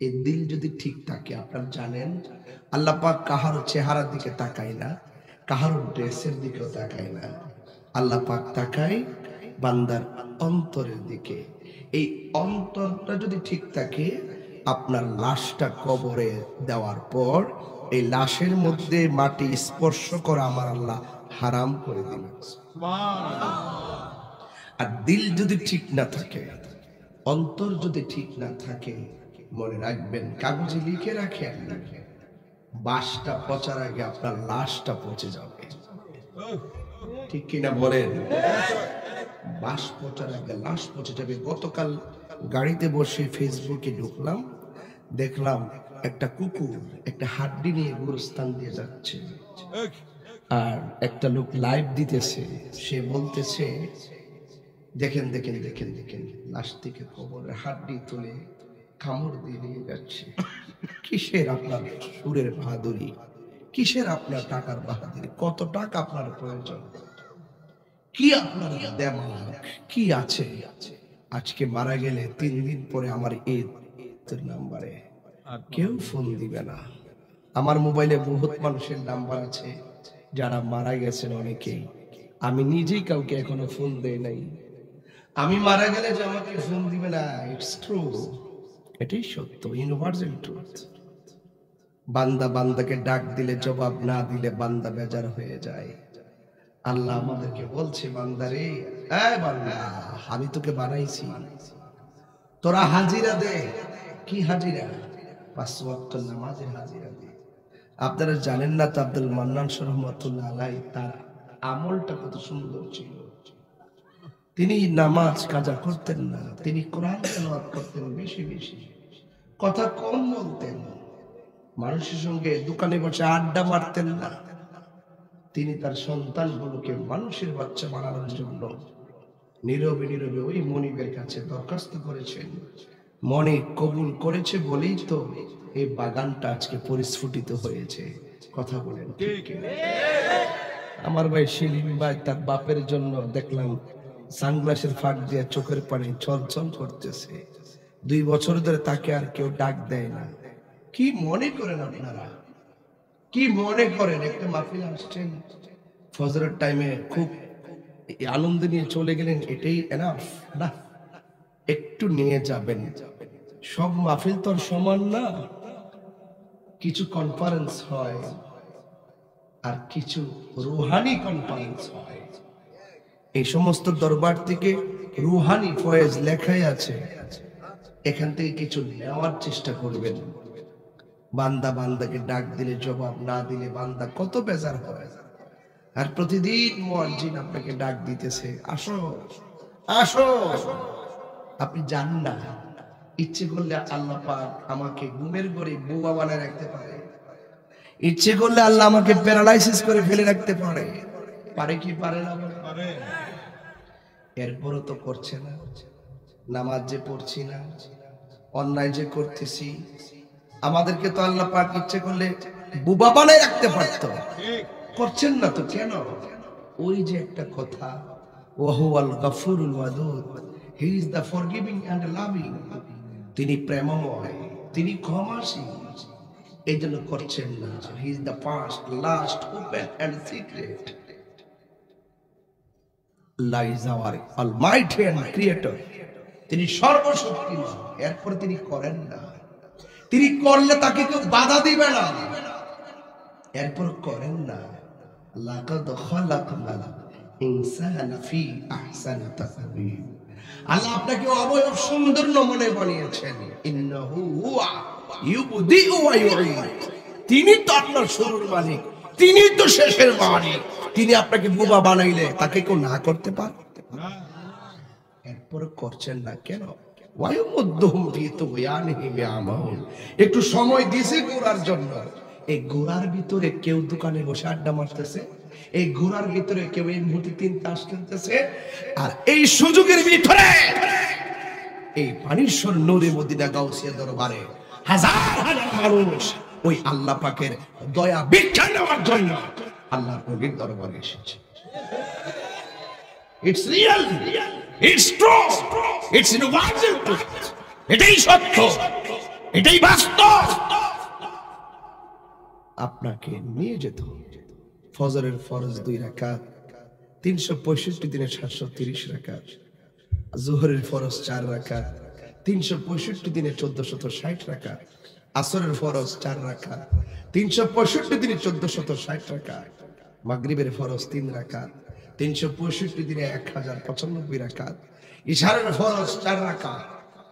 এই দিল যদি ঠিক থাকে, আপনারা জানেন আল্লাহ পাক কাহারো চেহারার দিকে তাকায় না, কাহারো ড্রেসের দিকেও তাকায় না। আল্লাহ পাক তাকায় বান্দার অন্তরের দিকে। এই অন্তরটা যদি ঠিক থাকে, আপনার লাশটা কবরে দেওয়ার পর এই লাশের মধ্যে মাটি স্পর্শ করা আমার আল্লাহ হারাম করে দিলেন। আর দিল যদি ঠিক না থাকে, অন্তর যদি ঠিক না থাকে, মনে রাখবেন, কাগজে লিখে রাখেন, বাসটা পচার আগে আপনার লাশটা পচে যাবে। ঠিক কিনা বলেন? বাস পচার আগে লাশ পচে যাবে। গতকাল গাড়িতে বসে ফেসবুকে ঢুকলাম, দেখলাম একটা কুকুর একটা হাড্ডি নিয়ে গোরস্থান দিয়ে যাচ্ছে, আর একটা লোক লাইভ দিতেছে, সে বলতেছে দেখেন দেখেন দেখেন দেখেন, লাশ থেকে কবরের হাড্ডি তুলে কামড় দিয়ে নিয়ে যাচ্ছে। কিসের আপনার সুরের বাহাদুরি, কিসের আপনার টাকার বাহাদুরি, কত টাকা আপনার প্রয়োজন, কি আপনার দেমাগ কি আছে? আজকে মারা গেলে 3 দিন পরে আমার এই নাম্বারে কেউ ফোন দিবে না। আমার মোবাইলে বহুত মানুষের নাম্বার আছে যারা মারা গেছেন অনেকেই, আমি নিজেই কাউকে এখনো ফোন দেই নাই। আমি মারা গেলে যে আমাকে ফোন দিবে না, ইটস ট্রু, এটাই সত্য, ইউনিভার্সাল ট্রুথ। বান্দা বান্দাকে ডাক দিলে জবাব না দিলে বান্দা বেজার হয়ে যায়। আল্লাহ আমাদেরকে বলছে, বান্দারে, এই বান্দা, আমি তোকে বানাইছি, তোরা হাজিরা দে। কি হাজিরা? 5 ওয়াক্ত নামাজের হাজিরা দে। আপনারা জানেন না তো, আব্দুল মান্নান রহমাতুল্লাহ আলাইহি তার আমলটা কত সুন্দর ছিল। তিনি নামাজ কাজা করতেন না, তিনি কোরআন তেলাওয়াত করতেন বেশি বেশি, কথা কম বলতেন, মানুষের সঙ্গে দোকানে বসে আড্ডা মারতেন না। তিনি তার সন্তানগুলোকে মানুষের বাচ্চা বানানোর জন্য নীরবে নীরবে ওই মনিবের কাছে দরখাস্ত করেছেন। মনে কবুল করেছে বলেই তো এই বাগানটা আজকে পরিস্ফুটিত হয়েছে। কথা বলেন ঠিক? আমার ভাই শিলিম ভাই তার বাপের জন্য দেখলাম সানগ্লাসের ফাঁক দিয়ে চোখের পানি ছলছল করতেছে। 2 বছর ধরে তাকে আর কেউ ডাক দেয় না। কি মনে করেন আপনারা, কি মনে করেন? একটা মাহফিল আসছেন, ফজরের টাইমে খুব আনন্দ নিয়ে চলে গেলেন, এটাই এনাফ না? একটু নিয়ে যাবেন। সব মাহফিল তো সমান না, কিছু কনফারেন্স হয় আর কিছু রুহানি কনফারেন্স হয়। এই সমস্ত দরবার থেকে রুহানি ফয়েজ লেখাই আছে, এখান থেকে কিছু নেওয়ার চেষ্টা করবেন। বান্দা বান্দাকে ডাক দিলে জবাব না দিলে বান্দা কত বেজার হয়। আর প্রতিদিন মুয়াজ্জিন আপনাকে ডাক দিতেছে, আসো আসো। আপনি জান না, ইচ্ছে করলে আল্লাহ পাক আমাকে ঘুমের ঘরে বোবা বানায় রাখতে পারে, ইচ্ছে করলে আল্লাহ আমাকে প্যারালাইসিস করে ফেলে রাখতে পারে। পারে কি পারে না? পারে। এরপরও তো করছে না। নামাজ যে পড়ছি না, অন্যায় যে করতেছি, আমাদেরকে তো আল্লাহ পাক ইচ্ছে করলে বোবা বানায় রাখতে পারতো, করছেন না তো কেন? ওই যে একটা কথা, ওয়াহুয়াল গাফুরুল ওয়াদুদ, he is the forgiving and loving. তিনি প্রেমময়, তিনি ক্ষমাশীল, এই জন্য করছেন না। He is the first, last, open and secret. Allah is our almighty and creator. তিনি সর্বশক্তিমান, এরপর তিনি করেন না। তিনি করলে তাকে কেউ বাধা দিবে না, এরপর করেন না। লাকাদ খালাকনাল ইনসানা ফি আহসানি তাকওয়িম। আল্লাহ আপনাকে অবয়ব সুন্দর নমুনে বানিয়েছেন। ইন্নাহু হুয়া ইউবদিউ ওয়া ইউঈদ। তিনি তো আপনার শুরুর মালিক, তিনি তো শেষের মালিক। তিনি আপনাকে বোবা বানাইলে তাকে কেউ না করতে পারে না, এরপর করছেন না কেন? ওয়ায়ুমুদ্দুহুম ফি তুগয়ানিহিম ইয়ামাহুন। একটু সময় দিয়েছে ঘোরার জন্য। এই ঘোরার ভিতরে কেউ দোকানে বসে আড্ডা মারতেছে, এই ঘোরার ভিতরে কেউ এই মুহূর্তে 3 তাস খেলতেছে, আর এই সুযোগের ভিতরে এই পানিশ্বর নূরে মদিনা গাউসিয়া দরবারে হাজার হাজার মানুষ ওই আল্লাহ পাকের দয়া ভিক্ষা নেওয়ার জন্য আল্লাহর নবীর দরবারে এসেছে। It's real, it's true, it's universal truth. এটাই সত্য। এটাই বাস্তব। আপনাকে নিয়ে যেত ফজরের ফরজ 2 রাকাত, 365 দিনে 730 রাকাত, জোহরের ফরজ 4 রাকাত, 365 দিনে 1460 রাকাত, আসরের ফরজ 4 রাকাত, 365 দিনে 1460 রাকাত, মাগরিবের ফরজ 3 রাকাত, 365 দিনে 1095 রাকাত, ইশারের ফরজ 4 রাকাত,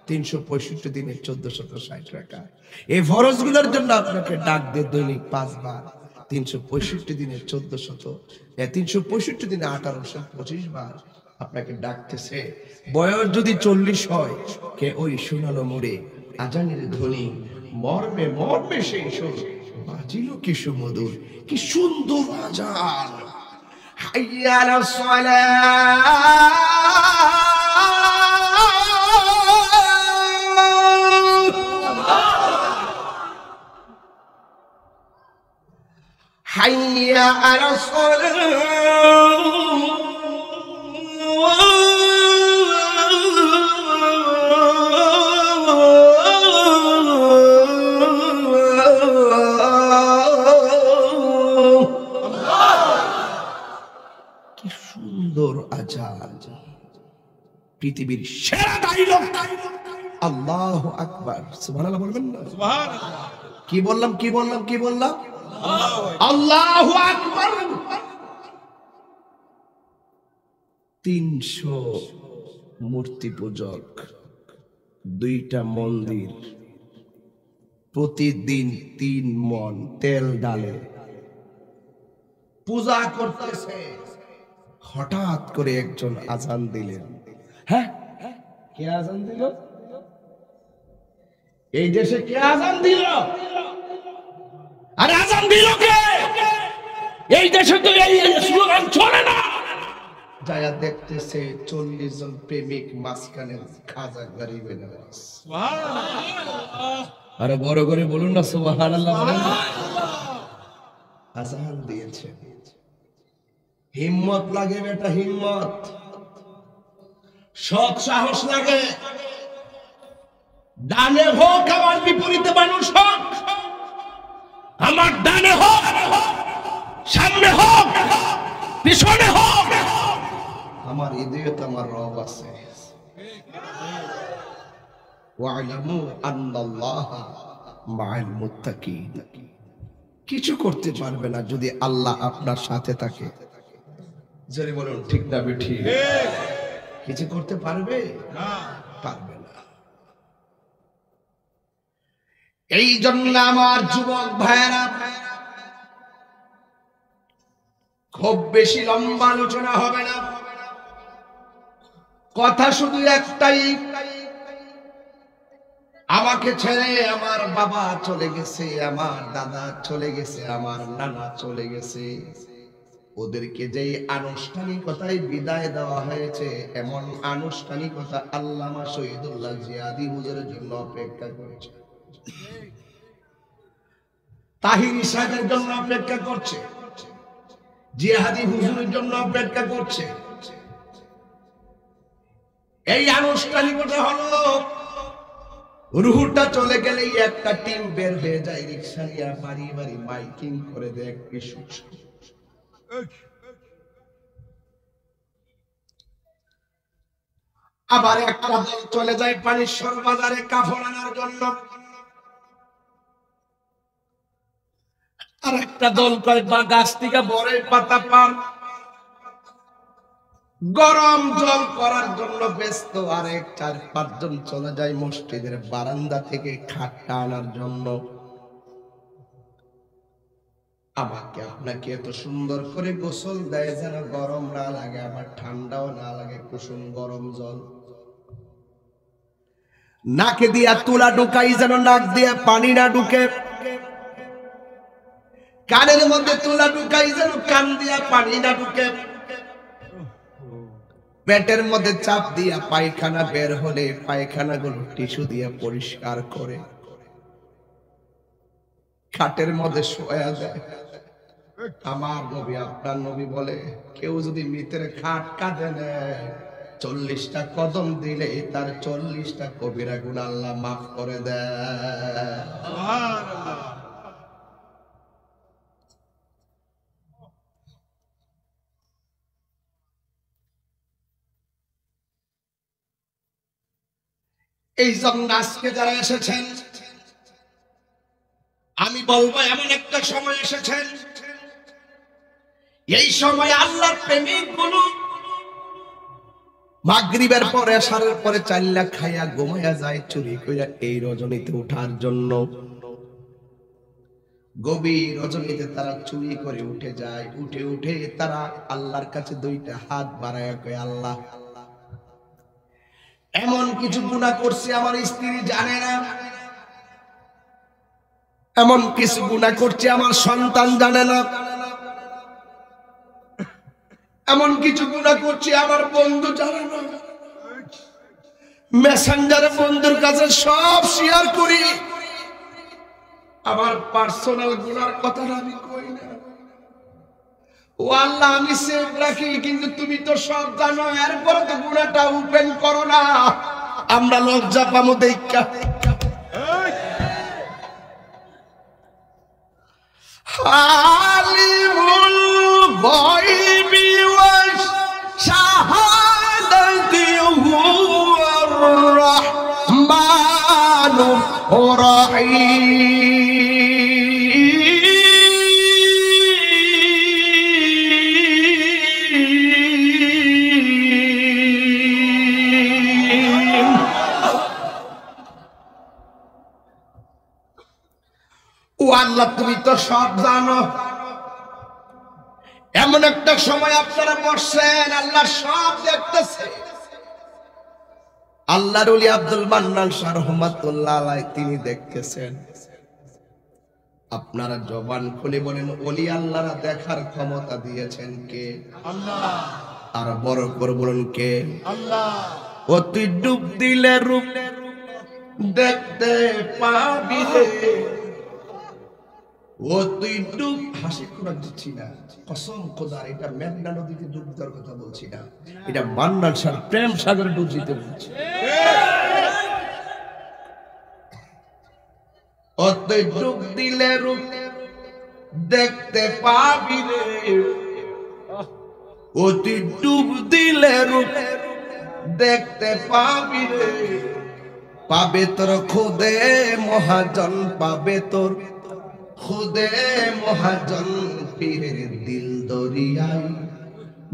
365 দিনে 1460 রাকাত। এই ফরজগুলোর জন্য আপনাকে ডাক দিয়ে দৈনিক 5 বার, 365 দিনে 365 দিনে 1825 বার আপনাকে ডাকতেছে। বয়স যদি 40 হয়, কে ওই শোনালো মোরে আজানের ধ্বনি, মর্মে মর্মে সেই সুর বাজিল কি সুমধুর, কি সুন্দর আজান। হাইয়া আলাস সালাহ, হাইয়া আলাস আজান। পৃথিবীর সেরা ডায়লগ আল্লাহু আকবার। সুবহানাল্লাহ বলবেন না? সুবহানাল্লাহ। কি বললাম কি বললাম কি বললাম? আল্লাহু আকবার। 300 মূর্তি পূজক, 2টা মন্দির, প্রতিদিন 3 মণ তেল ডালে পূজা করতেছে। হঠাৎ করে একজন আজান দিলেন। হ্যাঁ, কে আজান দিল? এই দেশে কে আজান দিল? আরে আজান দিল কে? এই দেশে তো এই স্লোগান চলে না। যায়া দেখতেছে 40 জন প্রেমিক মাঝখানে খাজা গরিবে নামাজ। সুবহানাল্লাহ। আরে বড় করে বলুন না সুবহানাল্লাহ। আজান দিয়েছে। হিম্মত লাগে বেটা, হিম্মত, সৎ সাহস লাগে। ডানে হোক আমার বিপরীতে মানুষ হোক, আমার ডানে হোক সামনে হোক পিছনে হোক, আমার হৃদয়ে তো আমার রব আছে। ওয়া'লামু আন্নাল্লাহা মা'আল মুত্তাকিন। কিছু করতে পারবে না যদি আল্লাহ আপনার সাথে থাকে। জোরে বলুন ঠিক না বেঠি? কিছু করতে পারবে না, পারবে না। এই জন্য আমার যুবক ভাইরা, খুব বেশি লম্বা আলোচনা হবে না, কথা শুধু একটাই। আমাকে ছেড়ে আমার বাবা চলে গেছে, আমার দাদা চলে গেছে, আমার নানা চলে গেছে। ওদেরকে যেই আনুষ্ঠানিকতায় বিদায় দেওয়া হয়েছে, এমন আনুষ্ঠানিকতা আল্লামা শহীদুল্লাহ জিয়াদি হুজুরের জন্য অপেক্ষা করছে, তাহিরি সাহেবের জন্য অপেক্ষা করছে, জিয়াদি হুজুরের জন্য অপেক্ষা করছে। এই আনুষ্ঠানিকতা হলো রুহুটা চলে গেলেই একটা টিম বের হয়ে যায়, রিক্সা নিয়ে বাড়ি বাড়ি মাইকিং করে দেয় কিছু। আবার একটা দল চলে যায় পানিশ্বর বাজারে কাফন আনার জন্য, আর একটা দল কয় বা গাছ থেকে বরের পাতা পান গরম জল করার জন্য ব্যস্ত। আরেক 4-5 জন চলে যায় মসজিদের বারান্দা থেকে খাটটা আনার জন্য। আমাকে আপনাকে এত সুন্দর করে গোসল দেয় যেন গরম না লাগে, আবার ঠান্ডাও না লাগে, কুসুম গরম জল। নাকে দিয়া তুলা ঢুকাই যেন নাক দিয়া পানি না ঢুকে, কানের মধ্যে তুলা ঢুকাই যেন কান দিয়া পানি না ঢুকে, পেটের মধ্যে চাপ দিয়া পায়খানা বের হলে পায়খানাগুলো টিস্যু দিয়া পরিষ্কার করে খাটের মধ্যে শোয়া যায়। আমার নবী আপনার নবী বলে, কেউ যদি মৃতের খাট কাঁধে নেয় 40টা কদম দিলে তার 40টা কবিরা গুনাহ আল্লাহ মাফ করে দেয়। সুবহানাল্লাহ। এই জন্য আজকে যারা এসেছেন আমি বলবো এমন একটা সময় এসেছেন, এই সময় আল্লাহর প্রেমিক গুলো মাগরিবের পরে এশারের পরে 4 লাখ খাইয়া ঘুমায়া যায় চুরি কইরা এই রজনীতে ওঠার জন্য। গভীর রজনীতে তারা চুরি করে উঠে যায়, উঠে উঠে তারা আল্লাহর কাছে 2টা হাত বাড়ায়া কয়, আল্লাহ এমন কিছু গুনাহ করছি আমার স্ত্রী জানে না, এমন কিছু গুনাহ করছি আমার সন্তান জানে না, এমন কিছু গুনাহ করছি আমার বন্ধু জানে না, মেসেঞ্জারে বন্ধুর কাছে সব শেয়ার করি, আমার পার্সোনাল গুনার কথা আমি কই না। ও আল্লাহ আমি সেভ রাখি, কিন্তু তুমি তো সব জানো, এরপরে তো গুনাহটা ওপেন করো না, আমরা লজ্জা পাবো দেখা। আলিমুল গায়বি ওয়াশ শাহাদাতি হুয়ার রাহমানুর রাহিম। ও আল্লাহ তুমি তো সব জানো, এমন একটা সময় আপনারা বসছেন আল্লাহ সব দেখতেছে। আল্লাহর ওলি আব্দুল মান্নান শাহ রহমাতুল্লাহ আলাইহি তিনি দেখতেছেন। আপনারা জবান খুলে বলেন ওলি আল্লাহরা দেখার ক্ষমতা দিয়েছেন কে? আল্লাহ। আর বড় করে বলুন কে? আল্লাহ। ও তুই ডুব দিলে রূপ দেখতে পাবি রে, ও তুই ডুব, হাসি খোরাক দিচ্ছি না, কসম খোদার এটা মেঘনা নদীতে ডুব দেওয়ার কথা বলছি না, এটা মান্নান শাহ প্রেম সাগরে ডুব দিতে বলছি। ও তুই ডুব দিলে রূপ দেখতে পাবি রে, ও তুই ডুব দিলে রূপ দেখতে পাবি রে, পাবে তোর খুদে মহাজন, পাবে তোর খুদে মহাজন, পীরের দিল দরিয়ায়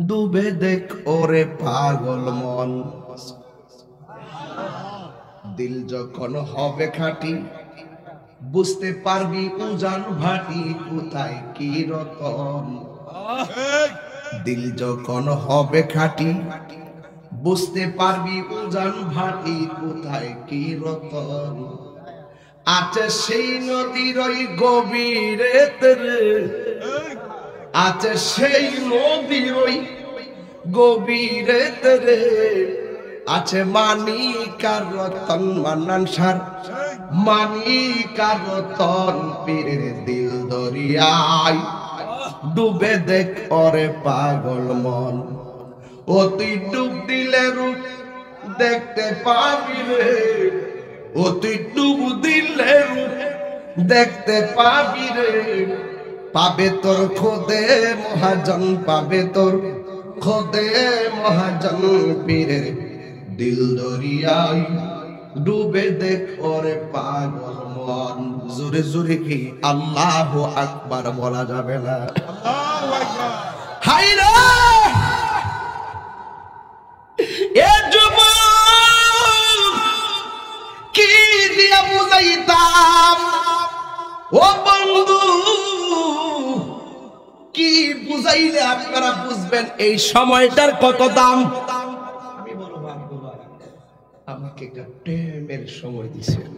ডুবে দেখ ওরে পাগল মন। দিল যখন হবে খাঁটি বুঝতে পারবি উজান ভাটি কোথায় কি রতন। দিল যখন হবে খাঁটি বুঝতে পারবি উজান ভাটি কোথায় কি রতন। আছে সেই নদীর ওই গভীরেতে রে, আছে সেই নদীর ওই গভীরেতে রে, আছে মানিকার রতন। মান্নান শাহ মানিকার রতন, পীরের দিল দরিয়ায় ডুবে দেখ ওরে পাগল মন। ও তুই ডুব দিলে রূপ দেখতে পাবি রে, ও তুই ডুব দিলে রূপ দেখতে পাবি রে, পাবে তোর খোদে মহাজন, পাবে তোর খোদে মহাজন, পীরের দিল দরিয়ায় ডুবে দেখ ওরে পাগল মন। জোরে জোরে কি আল্লাহু আকবার বলা যাবে না? আল্লাহু আকবার। হায় রে এ যুবক কি দিয়া বুঝাইতাম, ও বন্ধু কি বুঝাইলে আপনারা বুঝবেন এই সময়টার কত দাম। আমি বড় ভাগ্যবান, আমাকে একটা প্রেমের সময় দিয়েছেন।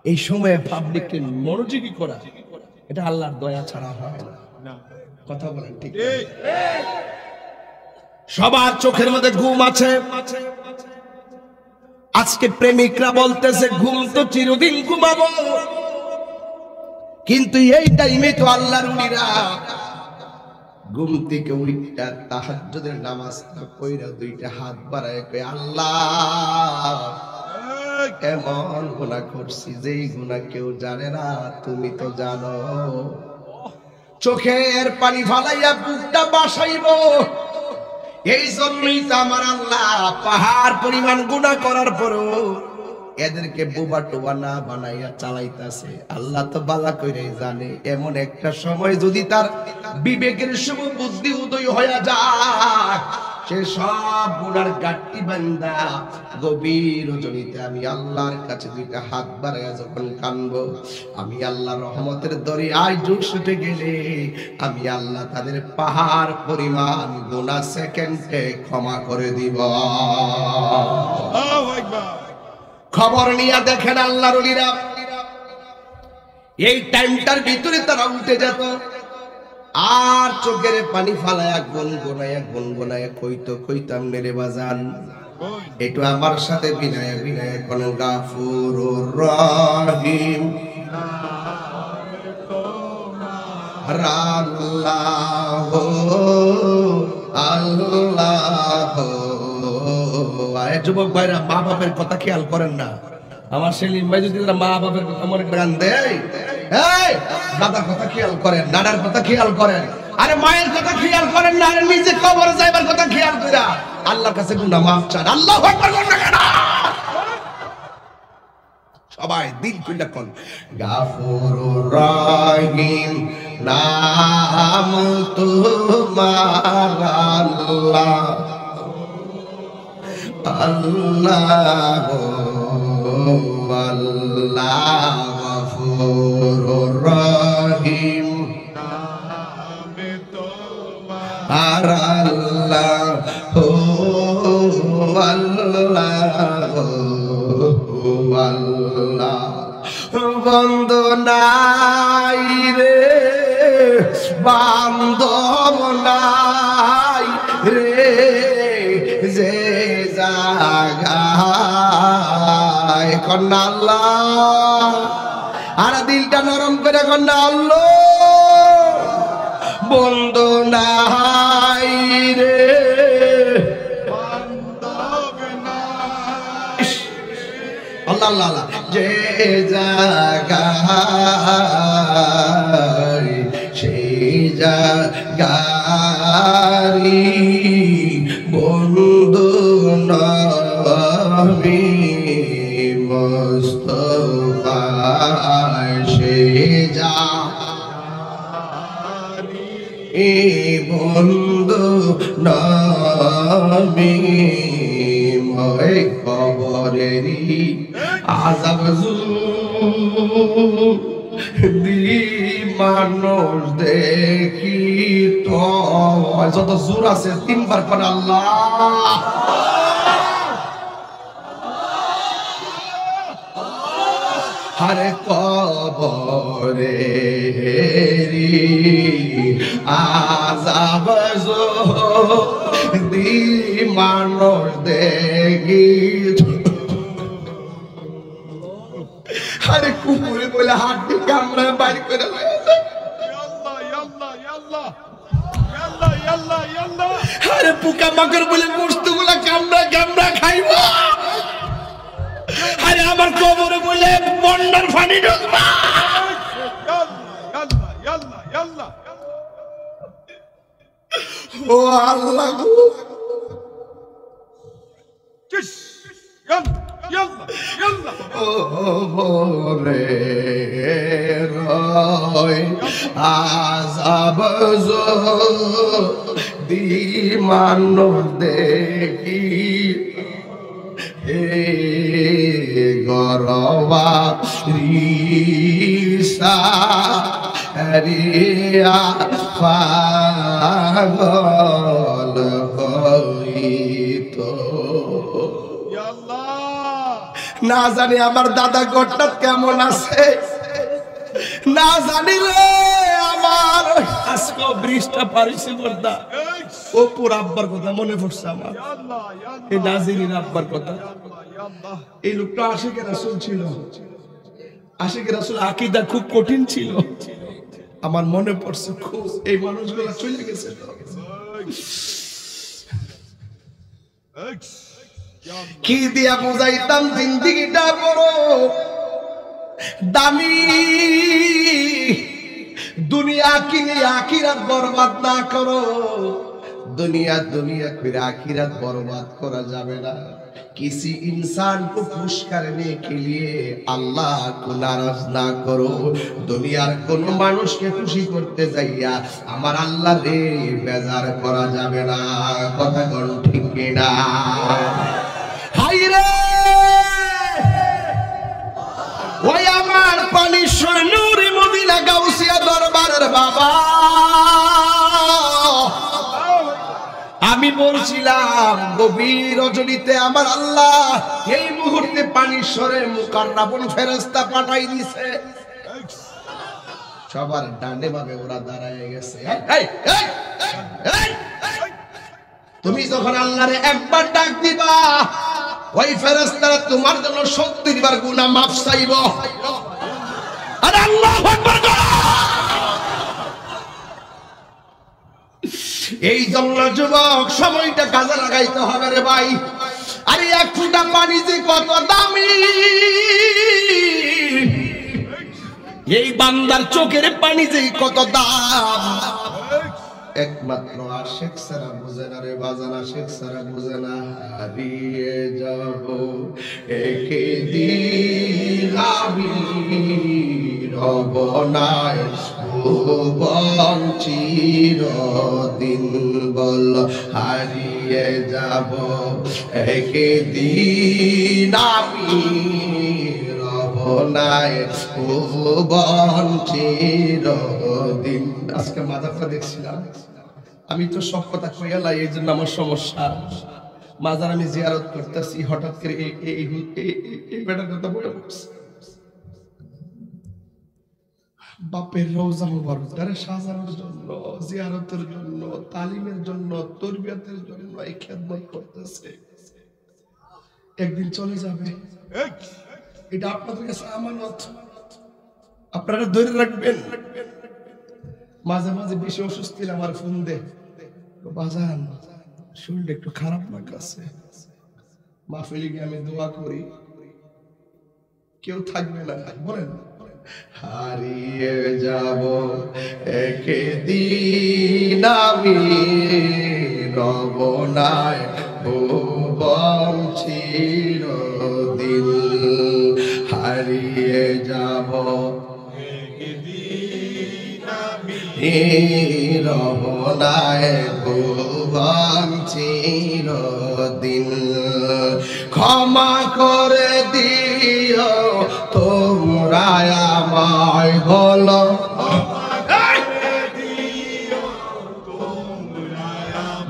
এই সময়ে পাবলিককে মনোযোগী করা এটা আল্লাহর দয়া ছাড়া হয় না। কথা বলেন ঠিক? সবার চোখের মধ্যে ঘুম আছে, আজকে প্রেমিকরা বলতেছে ঘুম তো চিরদিন ঘুমাবো, কিন্তু এই টাইমে তো আল্লাহর ওলিরা ঘুম থেকে উইটা তাহাজ্জুদের নামাজটা পড়া দুইটা হাত বাড়ায় কই আল্লাহ এমন গুনাহ করছি যেই গুনাহ কেউ জানে না, তুমি তো জানো। চোখের পানি ফালাইয়া বুকটা বাসাইব। এই জন্যই তো আমার আল্লাহ পাহাড় পরিমাণ গুনাহ করার পরও এদেরকে বোবা টোবা না বানাইয়া চালাইতাছে। আল্লাহ তো বালা কইরে জানে এমন একটা সময় যদি তার বিবেকের শুভ বুদ্ধি উদয় হয়ে যায়, সে সব গুনার গাট্টি বান্দা গভীর রজনীতে আমি আল্লাহর কাছে দুইটা হাত বাড়াইয়া যখন কানবো, আমি আল্লাহ রহমতের দরিয়ায় ডুব ছুটে গেলে আমি আল্লাহ তাদের পাহাড় পরিমাণ গুনাহ সেকেন্ডে ক্ষমা করে দিব। আল্লাহু আকবার। খবর নিয়ে দেখেন আল্লাহর ওলিরা এই টাইমটার ভিতরে তারা উঠে যেত আর চোখের পানি ফালায়া গুনগুনায়া কইতাম মেরে বাজান একটু আমার সাথে বিনায় বিনায় কোন গাফুরুর রহিম আল্লাহ আল্লাহ। যুবক ভাইরা মা বাপের কথা খেয়াল করেন না। আমার সেলিম ভাই যদি মা বাপের কথা মনে গান দেয়, দাদার কথা খেয়াল করেন, নানার কথা খেয়াল করেন, আরে মায়ের কথা খেয়াল করেন না, আরে নিজে কবরে যাইবার কথা খেয়াল কইরা আল্লাহর কাছে গুনাহ মাফ চান। আল্লাহু আকবার বলেন না সবাই দিল কইলা কোন গাফুরুর রহিম নাম তোমার আল্লাহ আল্লাহ আল্লাহ গফুরুর রহিম আর আল্লাহ আল্লাহ আল্লাহ। বন্ধু নাই রে বান্ধব নাই রে যে জাগায় কন্যা আল্লাহ, আর দিলটা নরম করে কন্যা আল্লাহ। বন্ধু নাই রে আল্লাহ আল্লাহ যে জাগায় সেই জাগারি বন্ধু নবী মুস্তাফা সে জাগারি বন্ধু নবী ময় কবরেরি আযাব দি মানুষ দেখি তো যত জোর আছে তিনবার করে আল্লাহ হরে কবরে আযাব দি মানুষ দেখি আরে কুকুরে বলে হাড্ডি কামড়া বাইর করে আরে পোকা মাকড় বলে বস্তুগুলা কামড়া কামড়া খাইব। আরে আমার কবরে বলে বন্ডার পানি ঢুকবা। ও আল্লাহ গো ওরে রয় আযাব দি মানুষ দেখি হে গরবা রিসা রিয়া পাগল হইতো না জানি আমার দাদা গোটা কেমন আছে, না জানি রে আমার আজকে বৃষ্টিটা পারিছে বর্দা ও পুরা আব্বার কথা মনে পড়ছে আমার, এই নাজিরিন আব্বার কথা। এই লোকটা আশিকে রাসূল ছিল, আশিকে রাসূল আকীদা খুব কঠিন ছিল। আমার মনে পড়ছে খুব, এই মানুষগুলো চলে গেছে। কি দিয়া বুঝাইতাম জিন্দিগিটা বড় দামি, দুনিয়া কিনে আখিরাত বরবাদ না করো। दुनिया दुनिया फिर आखिरत बर्बाद करा जावे ना। किसी इंसान को खुश करने के लिए अल्लाह को नाराज ना करो। दुनियार कोनो मानुष के खुशी करते जाइया आमार अल्लाह रे बेजार करा जावे ना। कथा कोन ठीक किना? हाय रे ওই আমার পানিশ্বর নূরি মদিনা গাউসিয়া দরবারের বাবা, আমি বলছিলাম গভীর রজনীতে আমার আল্লাহ এই মুহূর্তে পানিশ্বরের মুকাররাবুন ফেরেশতা পাঠাই দিয়েছে। সবার ডানে ভাবে ওরা দাঁড়ায় গেছে। তুমি যখন আল্লাহরে একবার ডাক দিবা ওই ফেরেশতারা তোমার জন্য 70 বার গুনাহ মাফ চাইব। আরে আল্লাহু আকবার। এই জন্য যুবক সময়টা কাজে লাগাইতে হবে রে ভাই। আরে এক ফোঁটা পানি যে কত দামি, এই বান্দার চোখের পানি যে কত দাম, একমাত্র আশিক ছাড়া বুঝে না রে বাজান, আশিক ছাড়া বুঝে না। হারিয়ে যাব একদিন আমি রব নাই ভুবন চিরদিন, বল হারিয়ে যাব একদিন আমি রব নাই ভুবন চিরদিন। আজকে মাজারটা দেখছিলাম, আমি তো সব কথা কইয়ালাই, এই জন্য আমার সমস্যা। মাজার আমি জিয়ারত করতেছি, হঠাৎ করে এই বেটার কথা বলে পড়ছে। বাপের রওজা মুবারকটারে সাজানোর জন্য, জিয়ারতের জন্য, তালিমের জন্য, তরবিয়তের জন্য এই খেদমত করতেছে। একদিন চলে যাবে, এটা আপনাদের কাছে আমানত, আপনারা ধরে রাখবেন। মাঝে মাঝে বেশি অসুস্থ হলে আমার ফোন দে, বাজান শরীরটা একটু খারাপ লাগছে, মাহফিলে গিয়ে আমি দোয়া করি, কেউ থাকবে না, বলেন হারিয়ে যাব একদিন আমি রব নাই ভুবন চিরদিন, হারিয়ে যাব রব নাই ভুবন চিরদিন। ক্ষমা করে দিও তোমরা আমায়, বলো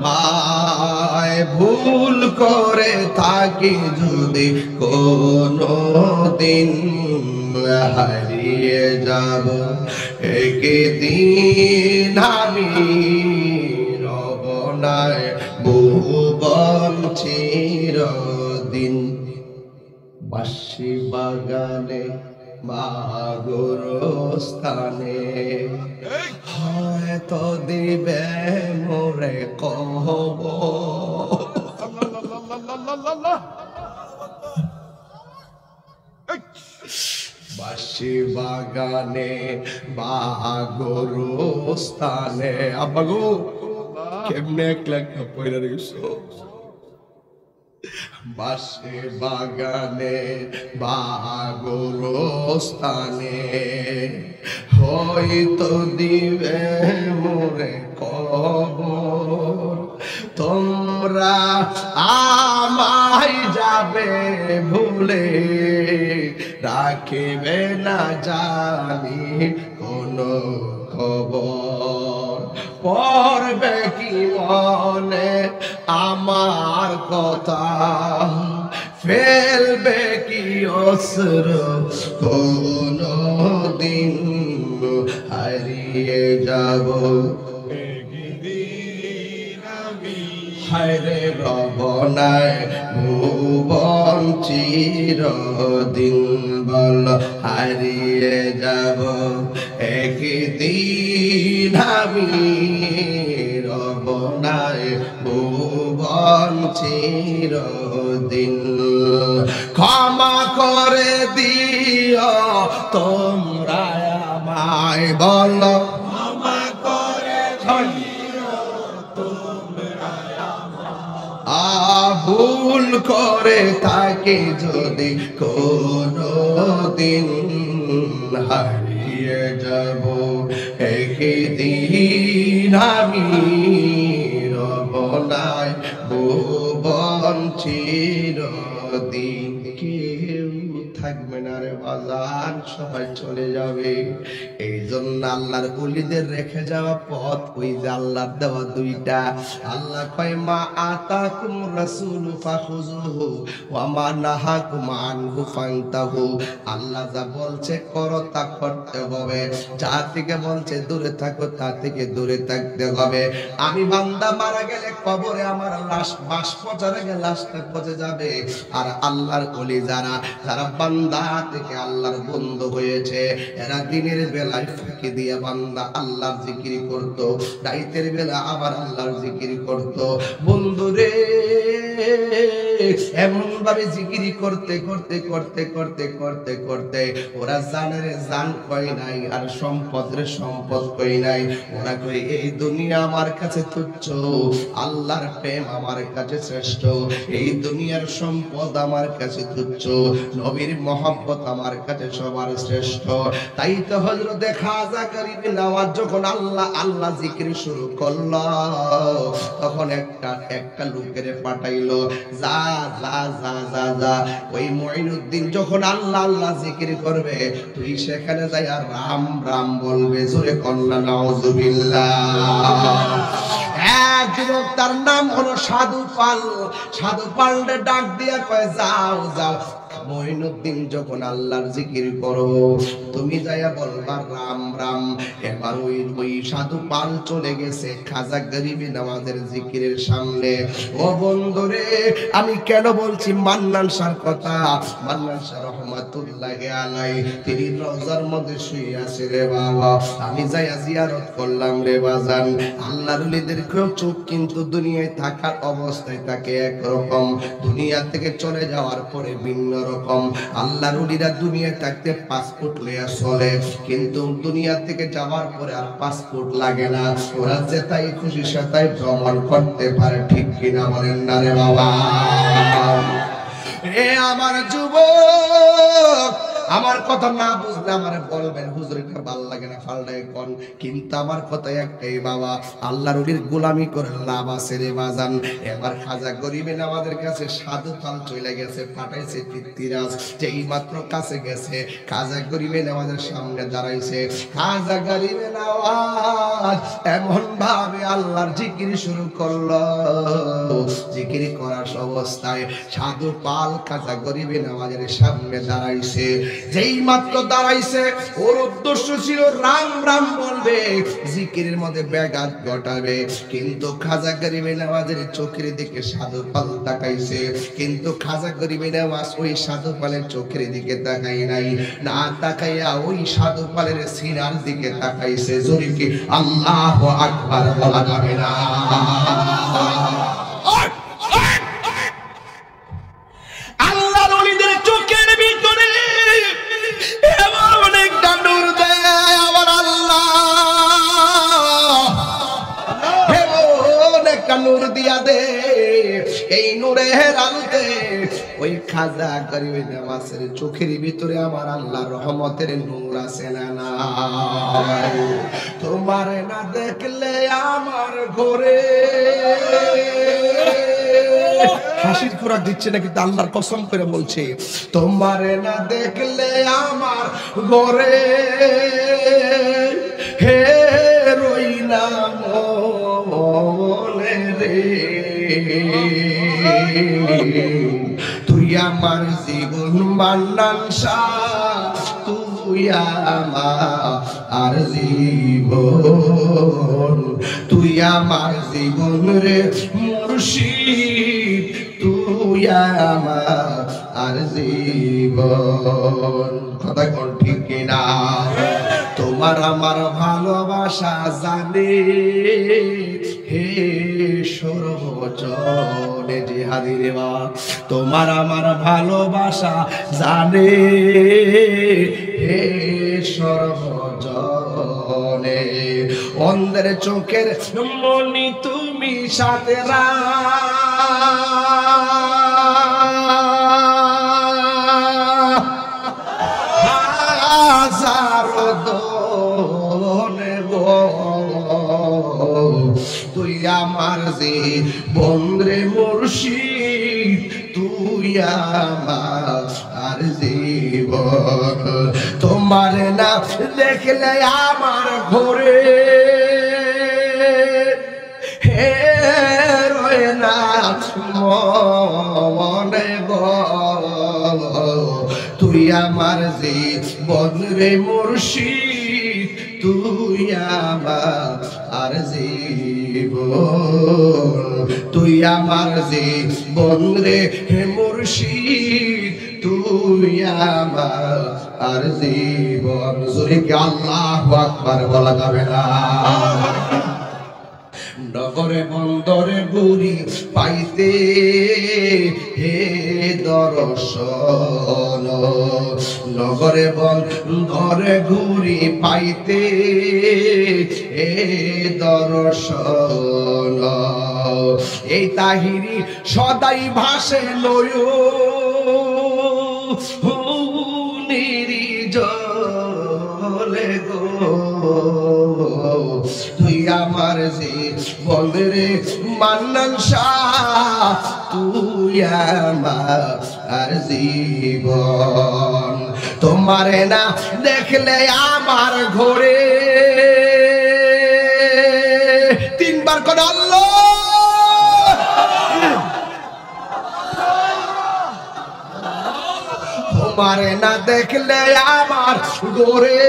মায় ভুল করে থাকি যদি কোনো দিন, হারিয়ে যাব একদিন আমি রব নাই ভুবন চিরদিন। বাঁশি বাগানে মাগোরস্থানে হয়তো দিবে মোরে কবর, বাঁশি বাগানে বাগোরস্থানে। আব্বাগো কেমনে একলা একলা পয়লা রইছো, বাঁশি বাগানে বাগোরস্থানে হয়তো দিবে মোরে কবর, তোমরা আমায় যাবে ভুলে রাখিবে না জানি কোনো খবর, পড়বে কি মনে আমার কথা, ফেলবে কি অশ্রু কোনো দিন, হারিয়ে যাব হায়রে রব নাই ভুবন চিরদিন, বল হারিয়ে যাব একদিন চিরদিন। ক্ষমা করে দিও তোমরা আমায়, বলো ক্ষমা করে দিও তোমরা আমায়। ভুল করে থাকি যদি কোনদিন, হারিয়ে যাব একদিন আমি, রব নাই ভুবন চিরদিন। কেউ থাকবে না রে বাজান, সবাই চলে যাবে। এই জন্য আল্লাহর ওলিদের রেখে যাওয়া পথ ওই যে আল্লাহর দেওয়া দুইটা। আল্লাহ কয় মা আতাকুম রাসূলু ফাখুযুহু ওয়া মা নাহাকুম আনহু ফান্তাহু। আল্লাহ যা বলছে করো তা করতে হবে, যা থেকে বলছে দূরে থাকো তা থেকে দূরে থাকতে হবে। আমি বান্দা মারা গেলে কবরে আমার লাশ বাস পচার আগে লাশটা পচে যাবে। আর আল্লাহর ওলি যারা যারা বান্দা থেকে আল্লাহর বন্ধু হয়েছে, এরা দিনের বেলায় ফাঁকি দিয়ে বান্দা আল্লাহর জিকির করত, রাতের বেলা আবার আল্লাহর জিকির করত। বন্ধু রে, এমন ভাবে জিকির করতে করতে করতে করতে করতে করতে ওরা জানের জান কই নাই, আর সম্পদের সম্পদ কই নাই। ওরা কই এই দুনিয়া আমার কাছে তুচ্ছ, আল্লাহর প্রেম আমার কাছে শ্রেষ্ঠ। এই দুনিয়ার সম্পদ আমার কাছে তুচ্ছ, নবীর মহব্বত আমার কাছে সবার শ্রেষ্ঠ। তাই তো হযরতে খাজা গরিব নওয়াজ যখন আল্লাহ আল্লাহ জিকির শুরু করলো, তখন একটা লোকের পাঠাইলো, যা যা যা যা যা ওই মুঈনুদ্দিন যখন আল্লাহ আল্লাহ জিকির করবে, তুই সেখানে যাই আর রাম রাম বলবে। জোরে কন্না নাউযুবিল্লাহ। এক যুবক, তার নাম হলো সাধু পাল। সাধু পালরে ডাক দিয়া কয়, যাও যাও মুঈনুদ্দিন যখন আল্লাহর জিকির করো, তুমি যাইয়া বলবা রাম রাম। এবার ওই সাধু পাল চলে গেছে খাজা গরিবি নওয়াজের জিকিরের সামনে। ও বন্ধুরে, আমি কেন বলছি মান্নান শাহর কথা? মান্নান শাহ রহমাতুল্লাহি আলাইহি তিনি রওজার মধ্যে শুয়ে আছে রে বাবা। আমি যাইয়া জিয়ারত করলাম রে বাজান। আল্লাহর ওলিদের চোখ কিন্তু দুনিয়ায় থাকার অবস্থায় থাকে একরকম, দুনিয়া থেকে চলে যাওয়ার পরে ভিন্ন রকম। আল্লাহর ওলিরা দুনিয়ায় থাকতে পাসপোর্ট লইয়া চলে, কিন্তু দুনিয়া থেকে যাওয়ার পরে আর পাসপোর্ট লাগে না। ওরা যেটাই খুশি সেটাই ভ্রমণ করতে পারে, ঠিক কিনা বলেন না রে বাবা? এ আমার যুবক, আমার কথা না বুঝলে আমারে বলবেন, হুজুর এটা ভালো লাগে না, ফালটাই কোন। কিন্তু আমার কথা একটাই বাবা, আল্লাহর ওলির গোলামি করে লাভ আছে রে বাজান। এবার খাজা গরিবে নওয়াজের কাছে সাধু পাল চলে গেছে, পাঠাইছে পৃথ্বীরাজ। যেই মাত্র কাছে গেছে, খাজা গরিবে নওয়াজের সামনে দাঁড়াইছে। খাজা গরিবে নওয়াজ এমন ভাবে আল্লাহর জিকির শুরু করলো, জিকির করার অবস্থায় সাধু পাল খাজা গরিবে নওয়াজের সামনে দাঁড়াইছে। যেই মাত্র দাঁড়াইছে, ওর উদ্দেশ্য ছিল রাম রাম বলবে, জিকিরের মধ্যে ব্যাঘাত ঘটাবে। কিন্তু খাজা গরিবে নওয়াজের চোখের দিকে সাধু পাল তাকাইছে, কিন্তু খাজা গরিবে নওয়াজ ওই সাধু পালের চোখের দিকে তাকাই নাই, না তাকাইয়া ওই সাধু পালের সিনার দিকে তাকাইছে। জোরে কি আল্লাহু আকবার বলা যাবে না? আল্লাহর ওলিদের চোখের ভিতরে এমন একটা নূর দেয় আমার আল্লাহ, এমন একটা নূর দিয়া দে। এই নূরের আলোতে ওই খাজা গরিবে নওয়াজের চোখের ভিতরে আমার আল্লাহর রহমতের নূর আছে না নাই? তোমার না দেখলে আমার ঘরে হাসির খোরাক দিচ্ছে না, কিন্তু আল্লাহর কসম করে বলছে, তোমারে না দেখলে আমার ঘরে হে রইনা মনে রে। তুই আমার জীবন মান্নান শাহ, তুই আমার জীবন, তুই আমার জীবন রে মুর্শিদ, তুই আমার জীবন। কথা কোন ঠিক কিনা? তোমার আমার ভালোবাসা জানে হে সরব সর্বজনে জিহাদি রে বাবা তোমার আমার ভালোবাসা জানে হে সর্বজনে অন্ধের চোখের মনি তুমি সাথে হাজারো দোনে গো তুই আমার যে বন্ধরে মুর্শিদ তুই আমার আর জীবন তোমার না দেখলে আমার ঘরে হে রয় না মনে গো তুই আমার যে বন্ধরে মুর্শিদ তুই আমার আর জীবন তুই আমার যে বন্ধরে মুর্শিদ তুই আমার আর জীবন জোরে কি আল্লাহু আকবার বলা যাবে না নগরে বন্দরে ঘুরি পাইতে হে দর্শন নগরে বন্দরে ঘুরি পাইতে হে দর্শন এই তাহিরি সদাই ভাসে লয় নিরিজলে গো তুই আমার যে বন্ধরে মান্নান শাহ তুই আমার আর জীবন তোমারে না দেখলে আমার ঘরে তিনবার করে আল্লাহ তোমারে না দেখলে আমার ঘরে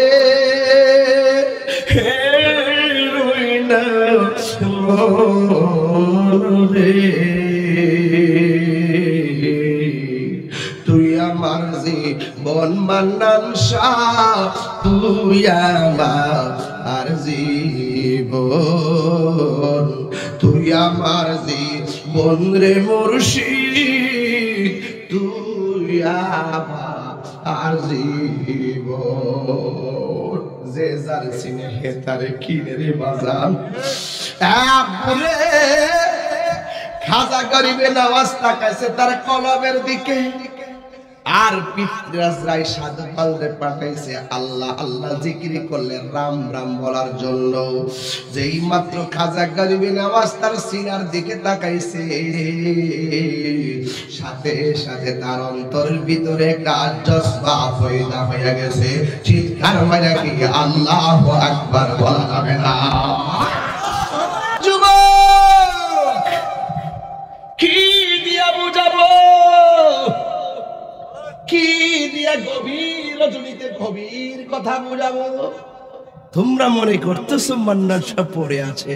তুই আমার জীবন মান্নান শাহ তুই আমার আর জীবন তুই আমার জীবন রে মুর্শিদ তুই আমার আর জীবন যে যার সিনে হে তারে কিনে রে বাজান আপরে খাজা গরিবে নওয়াজ তাকাইছে তার কলবের দিকে আর পিতরাজ রায় সাধু পালরে পাঠাইছে আল্লাহ আল্লাহ জিকির করলে রাম রাম বলার জন্য যেই মাত্র খাজা গরিবে নওয়াজ তার সিনার দিকে তাকাইছে সাথে সাথে তার অন্তরের ভিতরে একটা জজবা পয়দা হয়ে গেছে চিৎকার মারা কি আল্লাহু আকবার বলা যাবে না যুবক কি দিয়া বুঝাবো কি দিয়া গভীর রজনীতে গভীর কথা বুঝাবো তোমরা মনে করতেছো মান্নান শাহ পড়ে আছে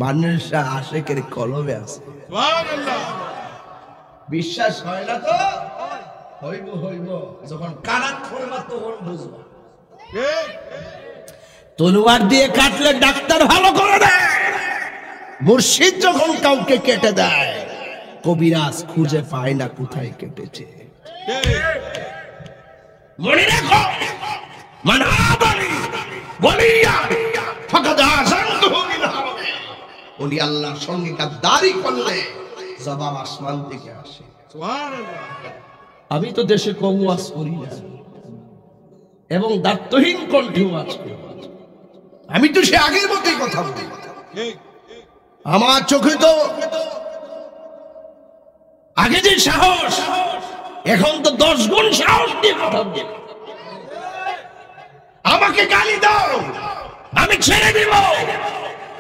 মান্নান শাহ আশেকের কলবে আছে সুবহানাল্লাহ বিশ্বাস হয় না তো হইব হইব যখন কারাত করবা তখন বুঝবা তলোয়ার দিয়ে কাটলে ডাক্তার ভালো করে দেয় মুর্শিদ যখন কাউকে কেটে দেয় কবিরাজ খুঁজে পায় না কোথায় কেটেছে মনে রাখো মানাবালি বলিয়া ফাকাদ আযানতুহু মিন হারামে ওলি আল্লাহর সঙ্গে গাদ্দারি করলে জবাব আসমান থেকে আসে সুবহানাল্লাহ আমি তো দেশে কম ওয়াজ করি না এবং দায়িত্বহীন কণ্ঠে ওয়াজ করি আমি তো সে আগের মতোই কথা বলি আমার চোখে তো আগে যে সাহস এখন তো 10 গুণ সাহস দিয়ে কথা বলি আমাকে গালি দাও আমি ছেড়ে দিব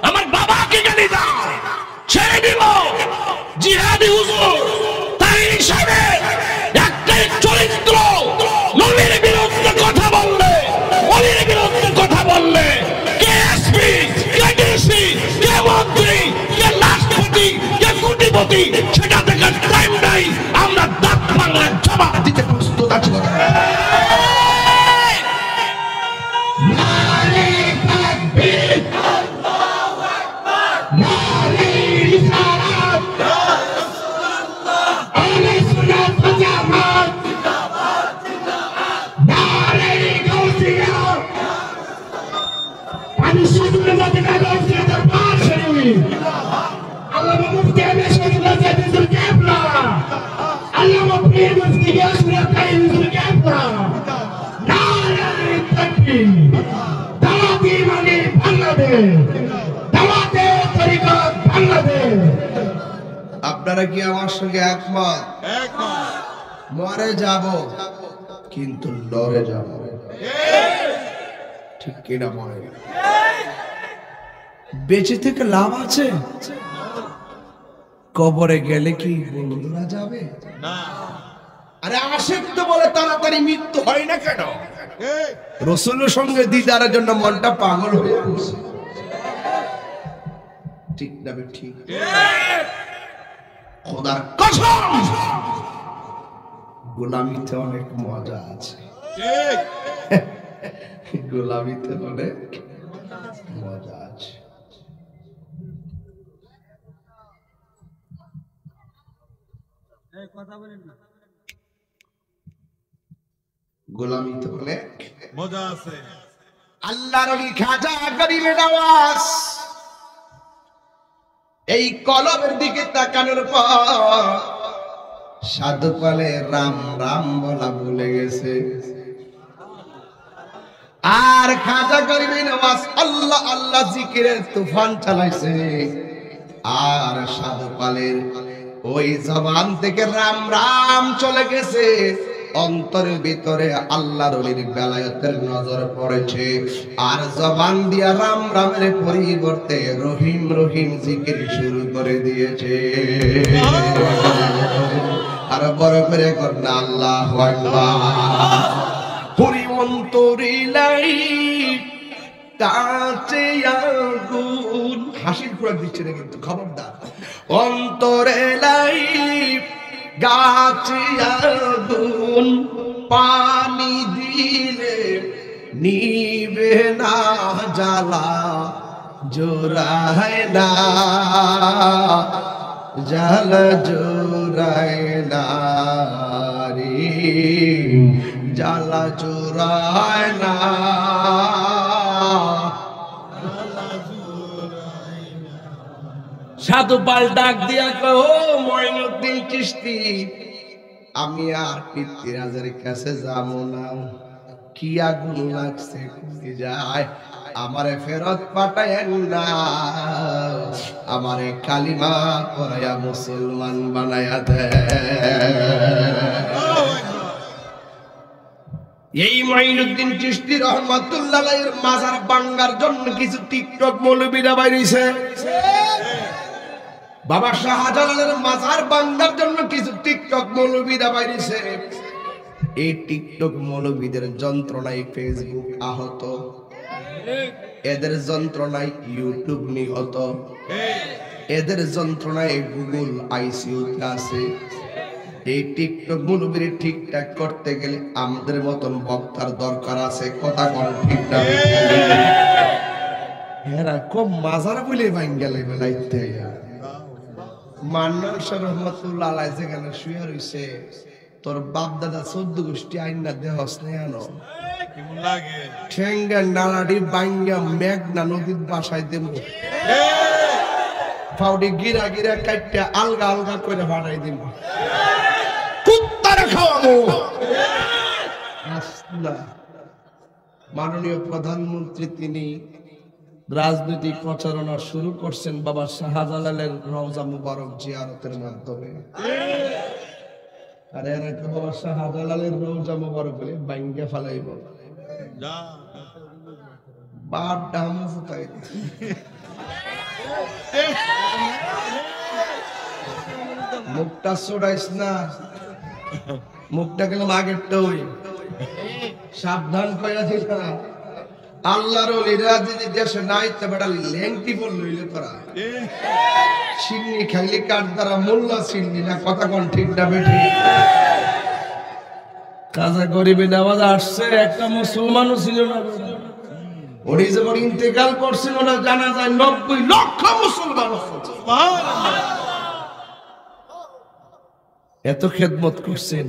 আমার বাবাকে গালি দাও ছেড়ে দিব জিহাদি হুজুর তাই হিসাবে একটাই চরিত্র নবীর বিরুদ্ধে কথা বললে ওলির বিরুদ্ধে কথা বললে কে এসপি কে ডিসি কে মন্ত্রী কে রাষ্ট্রপতি কে কোটিপতি সেটা দেখার টাইম নাই আমরা দাঁত ভাঙার জবাব দিতে প্রস্তুত আছি আল্লামা মুফতি আহমদ শহীদুল্লাহ জাহিদুল কেবলা, আল্লামা পীর মুফতি গিয়াসুল্লাহ তাইয়িবুল কেবলা। নারায়ে তাকবীর। দাওয়াতি মানে বাংলাদেশ, দাওয়াতে তরিকত বাংলাদেশ। আপনারা কি আমার সঙ্গে একমত? মরে যাব কিন্তু লড়ে যাব, ঠিক কিনা বলেন? বেঁচে থেকে লাভ আছে? কবরে গেলে কি বন্ধুরা যাবে না? আরে আশিক তো বলে তাড়াতাড়ি মৃত্যু হয় না কেন? রাসূলের সঙ্গে দিদারের জন্য মনটা পাগল হয়ে পড়ছে, ঠিক না? ঠিক। খোদার কসম, গোলামিতে অনেক মজা আছে, গোলামিতে অনেক মজা আছে। গোলামিতে অনেক মজা আছে। আল্লাহর ওলি খাজা গরিবে নওয়াজ এই কলমের দিকে তাকানোর পর সাধু পালে রাম রাম বলা ভুলে গেছে, আর খাজা গরিবে নওয়াজ আল্লাহ আল্লাহ জিকিরের তুফান চালাইছে, আর সাধু পালের ওই জবান থেকে রাম রাম চলে গেছে, অন্তরের ভিতরে আল্লাহর ওলির বেলায়েতের নজর পড়েছে, আর জবান দিয়া রাম রামের পরিবর্তে রহিম রহিম জিকির শুরু করে দিয়েছে। আর বড় করে করনা আল্লাহু আকবার। পুরি অন্তরিলাই তাতে আগুন, হাসির খোরাক দিচ্ছে না কিন্তু, খবরদার। অন্তরে লাই গাছে আগুন, পানি দিলে নিবে না, জ্বালা জোড়ায় না, জ্বালা জোড়ায় না রে, জ্বালা জোড়ায় না। সাধু পাল ডাক দিয়া কয়, ও মঈনুদ্দিন চিশতি, আমি আর পিতৃরাজের কাছে যাব না, কি আগুন লাগছে কি যায়, আমারে ফেরত পাঠায়েন না, আমারে কালিমা পড়ায়া মুসলমান বানায়া দেন। এই মঈনুদ্দিন চিশতি রহমাতুল্লাহ আলাইহির মাজার ভাঙার জন্য কিছু টিকটক মৌলবীরা বাইরেছে। বাবা শাহজালালের মাজার ভাঙার জন্য কিছু টিকটক মৌলবীরা বাইরেছে। এই টিকটক মৌলবীদের যন্ত্রণায় ফেসবুক আহত, এদের যন্ত্রণায় ইউটিউব নিহত, এদের যন্ত্রণায় গুগল আইসিইউতে আছে। এই টিকটক মৌলবীর ঠিকঠাক করতে গেলে আমাদের মতন বক্তার দরকার আছে, কথা কোন ঠিক না? এরা কম মাজার বলে ভাঙ্গালে বেলাইতে মান্নান শাহ রহমাতুল্লাহ আলাইহি যেখানে শুয়ে রইছে, তোর বাপ দাদা 14 গোষ্ঠী আইনা দেহস নেয়ানো কেমন লাগে, ঠেঙ্গা নালাডি ভাঙ্গা মেঘনা নদীর বাসায় দেব, ফাউডি গিরা গিরা কাটটা আলগা আলগা করে ফাটাই দিব, কুত্তারে খাওয়াবো। মাননীয় প্রধানমন্ত্রী তিনি রাজনৈতিক প্রচারণা শুরু করছেন বাবা শাহজালালের রওজা মুবারক জিয়ারতের মাধ্যমে। আর এর একটা বাবা শাহজালালের রওজা মুবারক বলে ভাঙ্গা ফালাইব, বাপ ডাম ফুটাই মুখটা ছোড়াইস না, মুখটা গেলাম আগেরটা ওই সাবধান কইরা দিস না। আল্লাহর ওলিরা যদি দেশে নাই তো বেটা লেংটি বল লইলে তোরা সিন্নি খাইলে কার দ্বারা মোল্লা সিন্নি না, কথা কোন ঠিক না বেঠি? কাজা গরিবে নামাজ আসছে, একটা মুসলমানও ছিল না, উনি যখন ইন্তেকাল করছিল না জানা যায় 90 লক্ষ মুসলমান। এত খেদমত করছেন,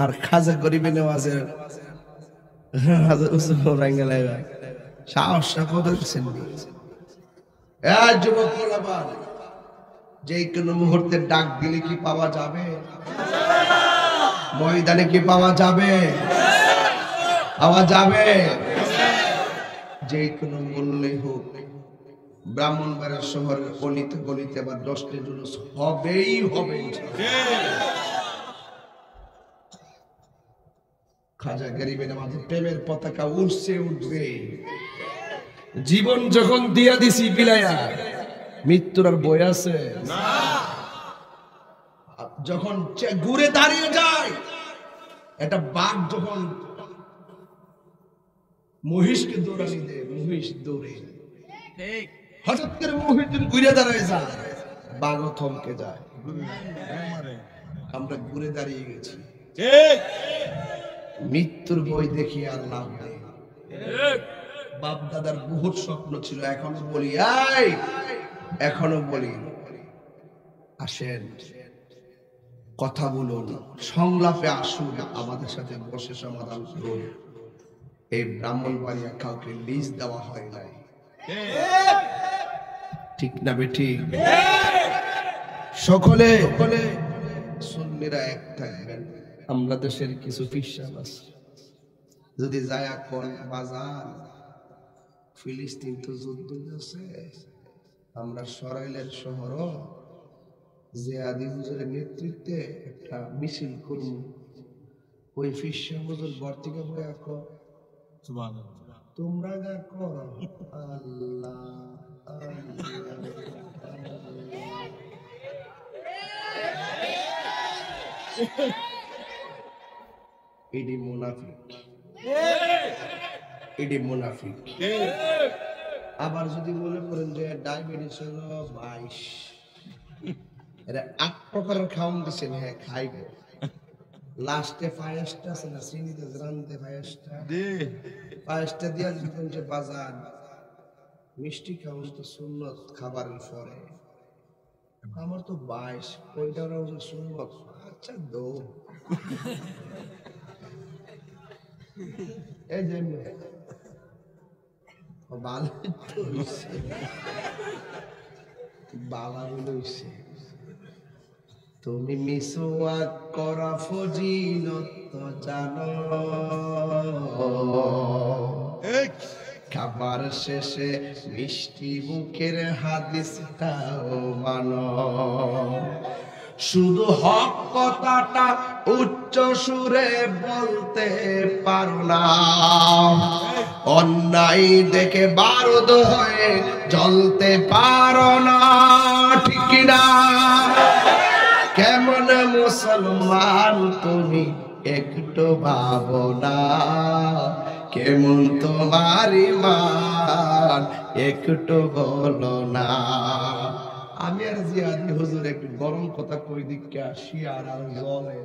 আর খাজা গরিবে নামাজের সাহসটা কত দিচ্ছেন? যুবক পোলাপান, যে কোনো মুহূর্তে ডাক দিলে কি পাওয়া যাবে? ময়দানে কি পাওয়া যাবে? পাওয়া যাবে। যে কোনো মূল্যে হোক ব্রাহ্মণবাড়িয়া শহরের গলিতে গলিতে বা 10টা জুলুস হবেই হবে। খাজা গরিবের মাঝে প্রেমের পতাকা উঠছে, উঠবে। জীবন যখন দিয়া দিছি বিলাইয়া, মৃত্যুর আর বই আছে? যখন ঘুরে দাঁড়িয়ে যায়, একটা বাঘ যখন মহিষকে দৌড়ানি দেয়, মহিষ দৌড়ে হঠাৎ করে মহিষ ঘুরে দাঁড়ায় যায়, বাঘও থমকে যায়। আমরা ঘুরে দাঁড়িয়ে গেছি, মৃত্যুর বই দেখি আর লাভ নেই। বাপ দাদার বহুত স্বপ্ন ছিল, এখনো বলি, এখনো বলি, আসেন কথা বলুন, সংলাপে আসুন, আমাদের সাথে বসে সমাধান করুন। এই ব্রাহ্মণবাড়িয়া কাউকে লিজ দেওয়া হয় নাই, ঠিক না বেঠিক? সকলে সুন্নিরা এক থাকবেন। আমরা দেশের কিছু ফিসাব আছে, যদি যায় কোন বাজার, ফিলিস্তিন তো যুদ্ধ আছে, আমরা সরাইলের শহর জিয়াদি হুজুরের নেতৃত্বে একটা মিছিল করব। ওই ফিসাব হুজুর ঘর থেকে বইয়া কর, তোমরা যা করো আল্লাহ এডি মুনাফিক, এডি মুনাফিক। আবার যদি মনে করেন যে ডায়াবেটিস হলো 22, এটা 8 প্রকারের খাওয়ান দিচ্ছেন, হ্যাঁ খাইব, লাস্টে পায়েসটা আছে না, চিনিতে রান্ধতে পায়েসটা দিয়া দিবেন যে বাজার মিষ্টি খাওয়ান তো সুন্নত খাবারের পরে। আমার তো 22, ওইটা সুন্নত। আচ্ছা দো এই যে বালা বলছে, তুমি মিসওয়াক করা ফজিলত জানো, খাবার শেষে মিষ্টি মুখের হাদিসটাও মানো। শুধু হক কথাটা উচ্চ সুরে বলতে পারো না, অন্যায় দেখে বারুদ হয়ে জ্বলতে পারো না, ঠিক না? কেমন মুসলমান তুমি একটু ভাবো না, কেমন তোমার ঈমান একটু বলো না। আমি আর জিয়াদি হুজুর একটু গরম কথা কই দিকে আসি আর জলে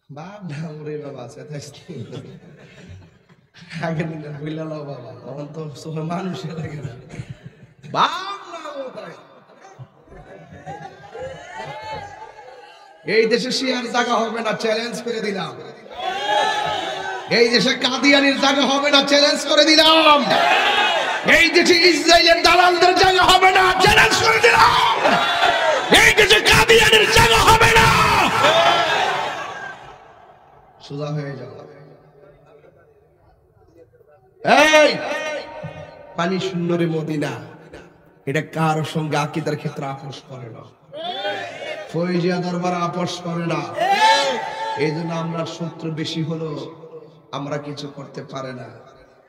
বাপ ঢামরে বাবা আগে দিন বুঝলাম বাবা, তখন তো সবাই মানুষের লাগে না, বাপ এই দেশে শিয়ার জায়গা হবে না, চ্যালেঞ্জ করে দিলাম। এই দেশে কাদিয়ানির জায়গা হবে না, চ্যালেঞ্জ করে দিলাম। এই দেশে ইসরায়েলের দালালদের জায়গা হবে না, চ্যালেঞ্জ করে দিলাম। এই দেশে কাদিয়ানির জায়গা হবে না। সোজা হয়ে যাও। এই পানি সুন্দরী মদিনা, এটা কারোর সঙ্গে আকীদার ক্ষেত্রে আপোষ করে না, ফয়জিয়া দরবার আপোষ করে না। এই জন্য আমরা শত্রু বেশি হলো আমরা কিছু করতে পারে না।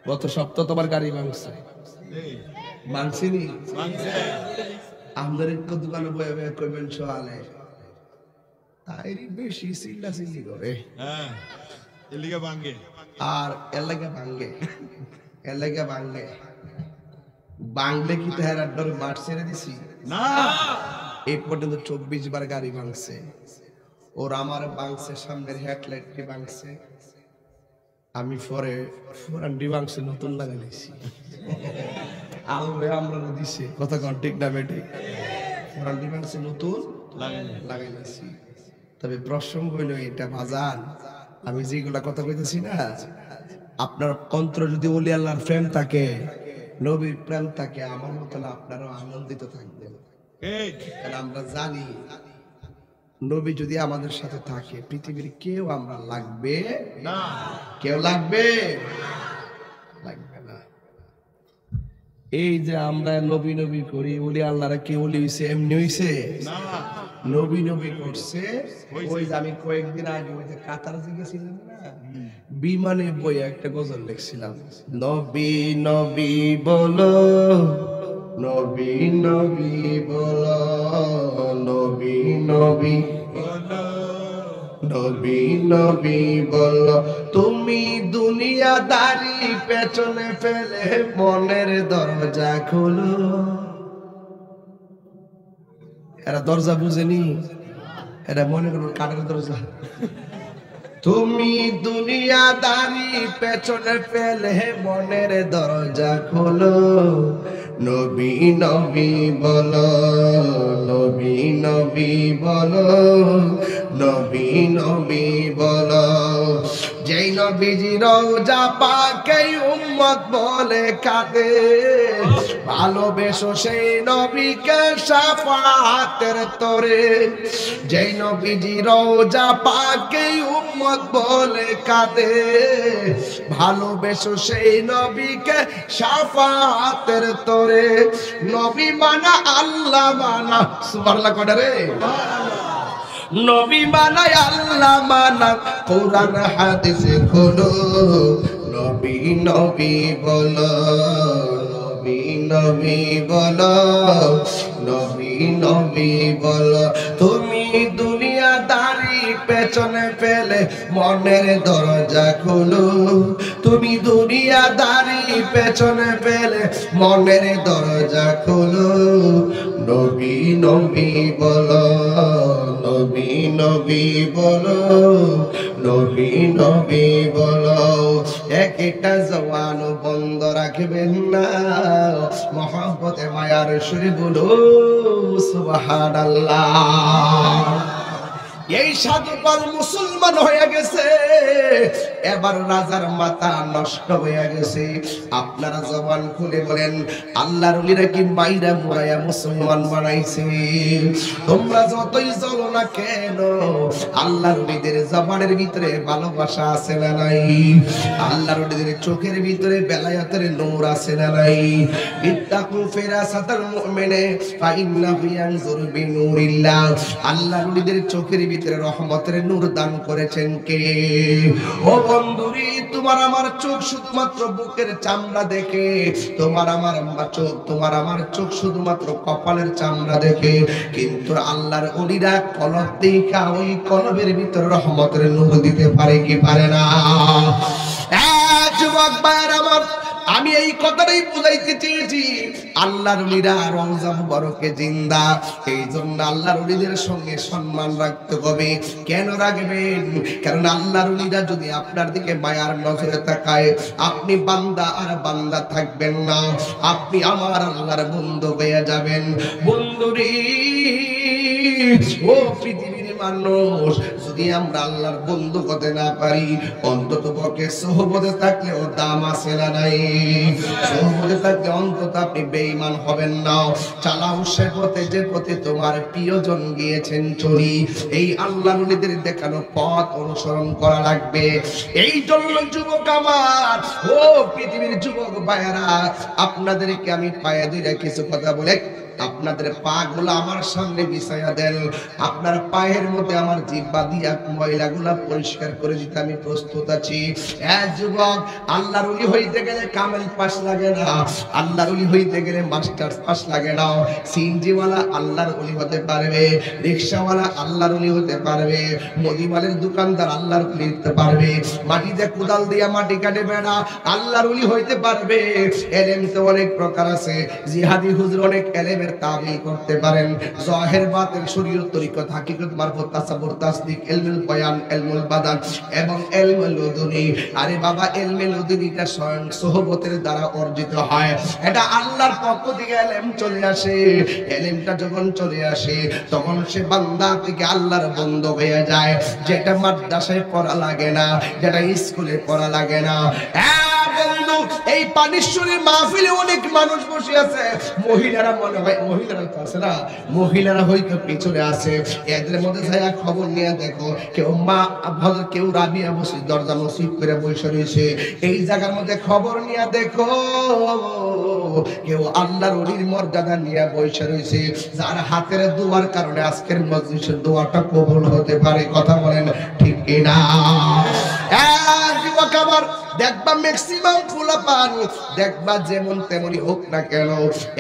গত সপ্তাহ তোমার গাড়ি মাংসিনি আমাদের একটু দোকানে বয়ে বয়ে কইবেন সোয়ালে তাই বেশি চিল্লা চিল্লি করে, আর এলাকা ভাঙ্গে বাংলে কি তেহার ডরে মাঠ ছেড়ে দিছি না। এই পর্যন্ত 24 বার গাড়ি ভাঙছে, ওর আমার ভাঙছে, সামনের হেডলাইটটি ভাঙছে, আমি পরে ফোরান্ডি ভাঙছে, নতুন লাগাইছি। আলরে আমরা দিছে কথা কন ঠিক না বেটি, ফোরান্ডি ভাঙছে, নতুন লাগাইছি। তবে প্রসঙ্গ হইল এটা বাজান, আমি যেগুলা কথা কইতেছি না, আপনার অন্তর যদি ওলি আল্লাহর প্রেম থাকে, নবীর প্রেম থাকে, আমার মতো না আপনারও আনন্দিত থাকবেন। কারণ আমরা জানি নবী যদি আমাদের সাথে থাকে পৃথিবীর কেউ আমরা লাগবে না। কেউ লাগবে না। এই যে আমরা নবী নবী করি, ওলি আল্লাহরা কি ওলি হইছে এমনি হইছে না, নবী নবী করছে। ওই যে আমি কয়েকদিন আগে ওই যে কাতার গেছিলাম না, বিমানে বই একটা গজল লিখছিলাম, নবী নবী বলো, নবী নবী বলো, নবী নবী বলো, নবী নবী বলো, তুমি দুনিয়াদারি পেছনে ফেলে মনের দরজা খোলো। এরা দরজা বুঝেনি, এরা মনে করো কাঠের দরজা। তুমি দুনিয়াদারি পেছনে ফেলে মনের দরজা খোলো, নবী নবী বলো, নবী নবী বলো, নবী নবী বলো। যেই নবীজি রওজা পাকে উম্মত বলে কাঁদে, ভালোবেসো সেই নবীকে শাফাতের তরে। যেই নবীজি রওজা পাকে উম্মত বলে কাঁদে, ভালোবেসো সেই নবীকে শাফাতের তরে। নবী মানা আল্লাহ মানা, সুবহানাল্লাহ কটা রে, নবী মানা আল্লাহ মানা, কোরআন হাদিস খোলো, নবী নবী বলো, নবী নবী বলো, নবী নবী বলো। তুমি দুনিয়াদারি পেছনে ফেলে মনের দরজা খোলো, তুমি দুনিয়াদারি পেছনে ফেলে মনের দরজা খোলো, নবী নবী বলো, নবী নবী বলো, নবী নবী বলো। একটা জওয়ান বন্ধ রাখবেন না, মহব্বতে মায়ার সুরে বলো সুবহানাল্লাহ। এই সাধুপাল মুসলমান হয়ে গেছে, এবার রাজার মাথা নষ্ট হয়ে গেছে। আপনারা জবান খুলে বলেন, আল্লাহর ওলিরা কি মাইরা মুরাইয়া মুসলমান বানাইছে? তোমরা যতই চলো না কেন, আল্লাহর ওলিদের জবানের ভিতরে ভালোবাসা আছে না নাই? আল্লাহর ওলিদের চোখের ভিতরে বেলায়েতের নূর আছে না নাই? ইত্তাকু ফিরাসাতাল মুমিনে ফাইন্নাহু ইয়ানজুরু বিনূরিল্লাহ। আল্লাহর ওলিদের চোখের ভিতরে রহমতের নূর দান করেছেন কে? ও বন্ধুরি, তোমার আমার চোখ শুধুমাত্র বুকের চামড়া দেখে, তোমার আমার চোখ শুধুমাত্র কপালের চামড়া দেখে, কিন্তু আল্লাহর ওলিরা কলব দেখা ওই কলবের ভিতরে রহমতের নূর দিতে পারে কি পারে না? যুবক ভাইরা আমার, আমি এই কথাটাই বুঝাইতে চেয়েছি, আল্লাহর ওলিরা রওজা মুবারকে জিন্দা। এই জন্য আল্লাহর ওলিদের সঙ্গে সম্মান রাখতে হবে। কেন রাখবেন? কারণ আল্লাহর ওলিরা যদি আপনার দিকে মায়ার নজরে তাকায়, আপনি বান্দা আর বান্দা থাকবেন না, আপনি আমার আল্লাহর বন্ধু হয়ে যাবেন। বন্ধুরে, ও পৃথিবীর মানুষ, যদি আমরা আল্লাহর বন্ধু হতে না পারি, অন্তত পক্ষে সোহবতে থাকলেও দাম আছে না নাই? সোহবতে থাকলে অন্তত আপনি বেঈমান হবেন না। চালাও সে পথে যে পথে তোমার প্রিয়জন গিয়েছেন চলি। এই আল্লাহর ওলিদের দেখানো পথ অনুসরণ করা লাগবে। এই জন্য যুবক আমার, ও পৃথিবীর যুবক ভাইয়েরা, আপনাদেরকে আমি পায়ে ধরে কিছু কথা বলে, আপনাদের পা গুলো আমার সামনে বিছাইয়া দেন, আপনার পায়ের মধ্যে আমার জিহ্বা দিয়া ময়লা গুলা পরিষ্কার করে দিতে আমি প্রস্তুত আছি। যুবক, আল্লাহর ওলি হইতে গেলে কামেল পাস লাগে না, আল্লাহর ওলি হইতে গেলে মাস্টার্স পাস লাগে না। সিএনজিওয়ালা আল্লাহর ওলি হতে পারবে, রিক্সাওয়ালা আল্লাহর ওলি হতে পারবে, মুদিমালের দোকানদার আল্লাহর ওলি হতে পারবে, মাটিতে কোদাল দিয়া মাটি কাটে বেড়া আল্লাহর ওলি হইতে পারবে। এলেম তো অনেক প্রকার আছে, জিহাদি হুজুর অনেক এলেম এলেমের তাবিল করতে পারেন। জাহির বাতিন শরীয়ত তরিকত হাকিকত মারফত তাসাব্বুর তাসদিক ইলমুল বয়ান ইলমুল বাদান এবং ইলমুল লুদুনি। আরে বাবা ইলমুল লুদুনিটা স্বয়ং সোহবতের দ্বারা অর্জিত হয়। এটা আল্লাহর পক্ষ থেকে ইলম চলে আসে। ইলমটা যখন চলে আসে তখন সে বান্দা থেকে আল্লাহর বন্ধু হয়ে যায়। যেটা মাদ্রাসায় পড়া লাগে না, যেটা স্কুলে পড়া লাগে না। বন্ধু, এই পানিশ্বরীর মাহফিলে অনেক মানুষ বসে আছে। মহিলারা মনে হয় মহিলারা তো আছে না, মহিলারা হয়তো পিছনে আছে। এদের মধ্যে ছায়া খবর নিয়ে দেখো, কেউ মা ভদ্র, কেউ রাবিয়া বসে দরজা নসিব করে বসে রয়েছে। এই জায়গার মধ্যে খবর নিয়ে দেখো, কেউ আল্লাহর ওলির মর্যাদা নিয়ে বসে রয়েছে, যার হাতের দোয়ার কারণে আজকের মজলিসের দোয়াটা কবুল হতে পারে। কথা বলেন ঠিক কিনা? যুবক আমার, দেখবা ম্যাক্সিমাম ফুলাপান, দেখবা যেমন তেমনই হোক না কেন,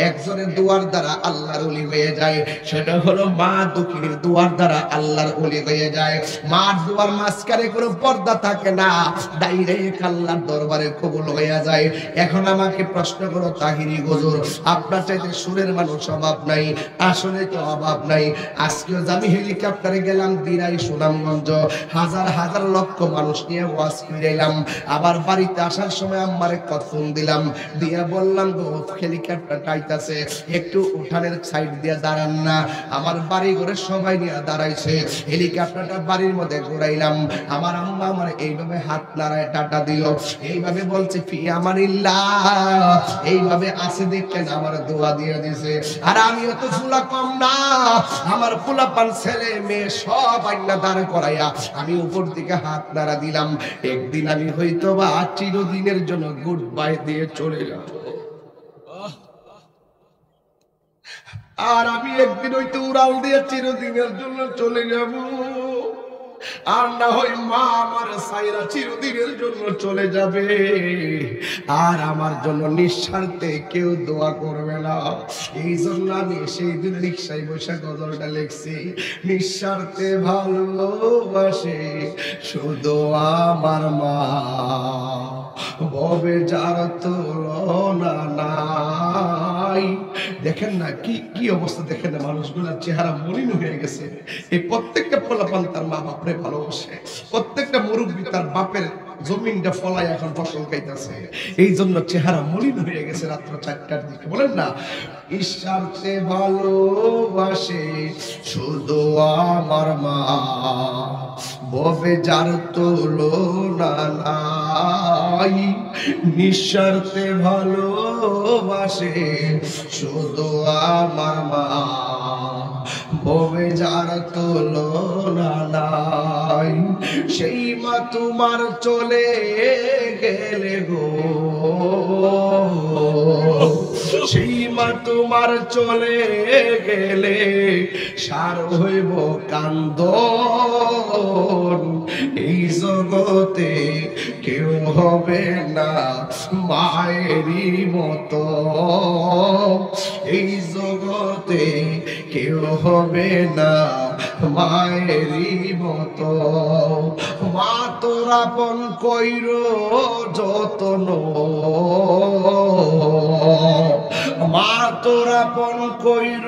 একজনের দুয়ার দ্বারা আল্লাহর ওলি হয়ে যায়। সেটা হলো মা দুঃখীর দুয়ার দ্বারা আল্লাহর ওলি হয়ে যায়। মার দুয়ার মাঝখানে কোনো পর্দা থাকে না, ডাইরেক্ট আল্লাহর দরবারে কবুল হয়ে যায়। এখন আমাকে প্রশ্ন করো তাহিরি হুজুর, আপনার চাইতে সুরের মানুষ অভাব নাই? আসলে তো অভাব নাই। আজকেও আমি হেলিকপ্টারে গেলাম দিরাই সুনামগঞ্জ, হাজার হাজার লক্ষ মানুষ নিয়ে ওয়াজ করে এলাম। আবার বাড়িতে আসার সময় আম্মারে ফোন দিলাম, দিয়া বললাম গো হেলিকপ্টার আইতাছে, একটু উঠানের সাইড দিয়ে দাঁড়ান না। আমার বাড়ি ঘরে সবাই নিয়ে দাঁড়াইছে, হেলিকপ্টারটা বাড়ির মধ্যে ঘুরাইলাম। আমার আম্মা আমার এইভাবে হাত নাড়ায় টাটা দিল, এইভাবে বলছে ফি আমানিল্লাহ, এইভাবে আসে দেখেন আমার দোয়া দিয়ে দিছে। আর আমিও তো ফুলা কম না, আমার ফুলা পান ছেলে মেয়ে সব আইনা দাঁড় করাইয়া আমি উপর দিকে হাত নাড়া দিলাম। একদিন আমি হয়তো বা চিরদিনের জন্য গুড বাই দিয়ে চলে যাব, আর আমি একদিন হয়তো উড়াল দিয়ে চিরদিনের জন্য চলে যাব। আর না হয় মা আমার সাইরা চিরদিনের জন্য চলে যাবে, আর আমার জন্য নিঃস্বার্থে কেউ দোয়া করবে না। এই জন্য আমি সেই দিন রিক্সায় বসে গজলটা লিখছি, নিঃস্বার্থে ভালোবাসে শুধু আমার মা, ভবে যার তুলনা নাই। দেখেন না কি কি অবস্থা, দেখেন না মানুষগুলোর চেহারা মলিন হয়ে গেছে। এই প্রত্যেকটা পোলাপান তার মা বাপরে ভালোবাসে, প্রত্যেকটা মুরব্বী তার বাপের জমিনটা ফলায় এখন ফসল খাইতেছে, এই জন্য চেহারা মলিন হয়ে গেছে রাত্র 4টার দিকে। বলেন না, ঈশ্বরকে ভালোবাসে শুধু আমার মা, ভবে যার তুলনা নাই, নিঃস্বার্থে ভালোবাসে শুধু আমার মা, ভবে যার তুলনা নাই। সেই মা তোমার চলে গেলে গো, সেই মা তোমার চলে গেলে সার হইব কান্দন, এই জগতে কেউ হবে না মায়েরই মতো, এই জগতে কেউ হবে না মায়েরই মতো। মা তোর আপন কইর যতন, মা তোর আপন কইর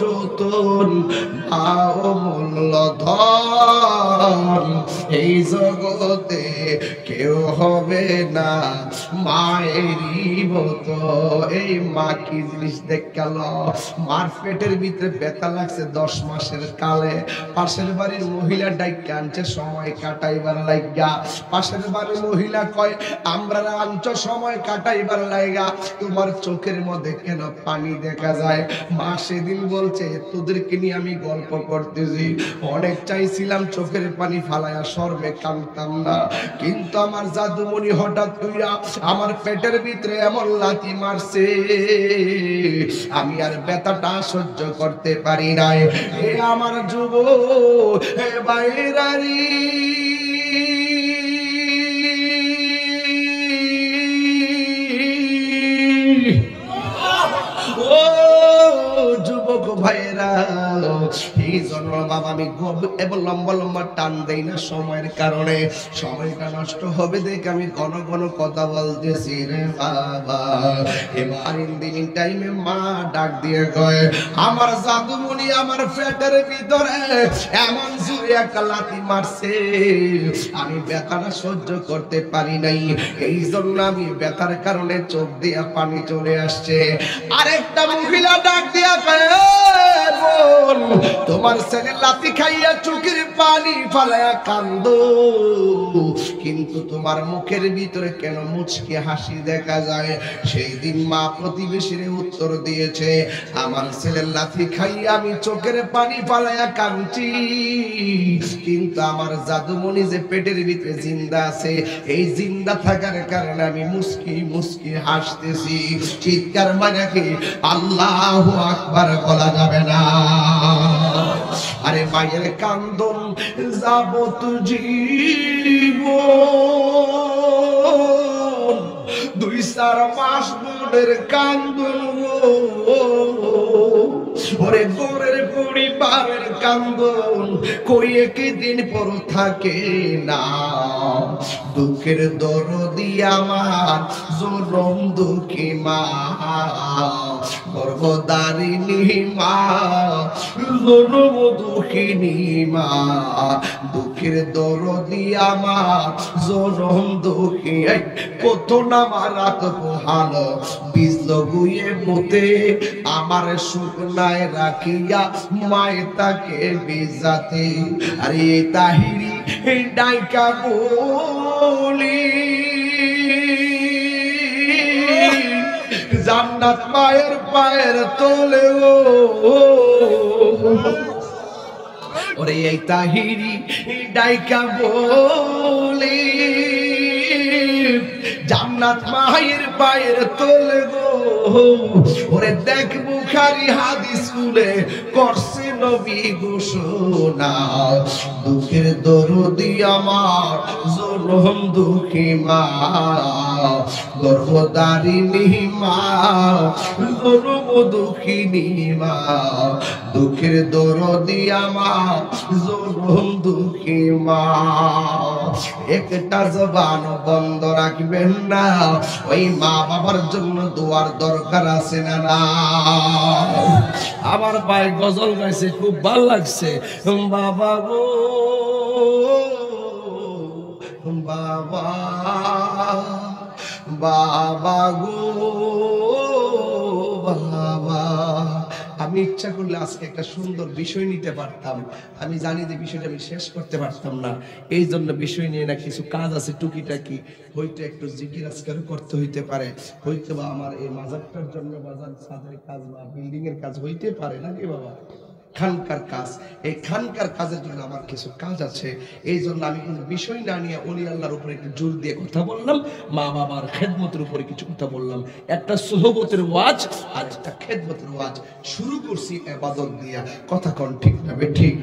যতন, মাও মূল্যধন, এই জগতে কেউ হবে না মায়েরই মতো। এই মা কি জিনিস দেখ গেল, মার পেটের ভিতরে ব্যথা লাগছে 10 মাসের কালে, পাশের বাড়ির মহিলা ডাইকা আনছে সময় কাটাইবার লাগা। পাশের বাড়ির মহিলা কয় আমরা আনছ সময় কাটাইবার লাগা, তোমার চোখের মধ্যে কেন পানি দেখা যায়? মা সেদিন বলছে তোদেরকে নিয়ে আমি গল্প করতেছি, অনেক চাইছিলাম চোখের পানি ফালাইয়া শর্মে কাঁদতাম না, কিন্তু আমার জাদুমণি হঠাৎ কইরা আমার পেটের ভিতরে এমন লাথি মারছে, আমি আর ব্যথাটা সহ্য করতে পারি নাই। এ আমার যুব এ বাইরারি, ও যুবক ভাইরা, এই জন্য জন্য বাবা আমি এবং লম্বা লম্বা টান দেই না সময়ের কারণে, সময়টা নষ্ট হবে দেখে আমি ঘন ঘন কথা বলতেছি রে বাবা। এবার ইন্দিন টাইমে মা ডাক দিয়ে কয়, আমার জাদুমণি আমার পেটের ভিতরে এমন জোরে একটা লাথি মারছে, আমি ব্যথাটা সহ্য করতে পারি নাই, এই জন্য আমি ব্যথার কারণে চোখ দিয়ে পানি চলে আসছে। আরেকটা মহিলা ডাক দিয়া কয়, বোন তোমার ছেলে লাথি খাইয়া চোখের পানি ফালায়া কান্দো, কিন্তু তোমার মুখের ভিতরে কেন মুচকি হাসি দেখা যায়? সেই দিন মা প্রতিবেশীর উত্তর দিয়েছে, আমার ছেলের লাথি খাইয়া আমি চোখের পানি ফালায়া কাঁদছি, কিন্তু আমার জাদুমণি যে পেটের ভিতরে জিন্দা আছে, এই জিন্দা থাকার কারণে আমি মুস্কি মুস্কি হাসতেছি। চিৎকার মানে কি আল্লাহু আকবার বলা যাবে না? আরে মায়ের কান্দন যাবত জীবন, 2-4 মাস বোনের কান্দন, ওরে গোরের পরিবারের কান্দন কইয়ে কি দিন পর থাকে না। দুঃখের দরদি আমার জনম দুঃখী মা, গর্ভধারিণী মা, জনম দুঃখিনী মা, দুঃখের দরদি আমার জনম দুঃখী। কত না মারাত ভালো বীজ লগুয়ে মতে, আমার শুকনায় রাখিয়া মায়ে তাকে বিজাতে। আরে তাহিরি ডাইকা বলি, জান্নাত মায়ের পায়ের তোলে, ওরে এই তাহিরি ডাইকা বলি, জান্নাত মায়ের পায়ের তোলে গো। ওরে দেখ বুখারী হাদিস খুলে করছে নবী ঘোষণা, দুঃখের দরদি আমার জনম দুঃখী মা, গর্ভধারিণী মা, জনম দুঃখিনী মা, দুঃখের দরদি আমার জনম দুঃখী মা। একটা জবান বন্ধ রাখবেন না, ওই মা বাবার জন্য দোয়ার দরকার আছে না? না, আমার ভাই গজল গাইছে, খুব ভালো লাগছে। বাবা গো বাবা, বাবা গো বাবা। আমি ইচ্ছা করলে আজকে একটা সুন্দর বিষয় নিতে পারতাম, আমি জানি যে বিষয়টা আমি শেষ করতে পারতাম না, এই জন্য বিষয় নিয়ে না কিছু কাজ আছে টুকিটাকি, হয়তো একটু জিকির আজকাল করতে হইতে পারে, হয়তো বা আমার এই মাজারটার জন্য বাজার ছাদের কাজ বা বিল্ডিং এর কাজ হইতে পারে নাকি বাবা, খানকার কাজ। এই খানকার কাজের জন্য আমার কিছু কাজ আছে, এই জন্য আমি কিছু বিষয় না নিয়ে ওলি আল্লাহর উপরে একটু জোর দিয়ে কথা বললাম, মা বাবার খেদমতের উপরে কিছু কথা বললাম। একটা সোহবতের ওয়াজ আর একটা খেদমতের ওয়াজ শুরু করছি ইবাদত দিয়া। কথা কোন ঠিক না? ঠিক।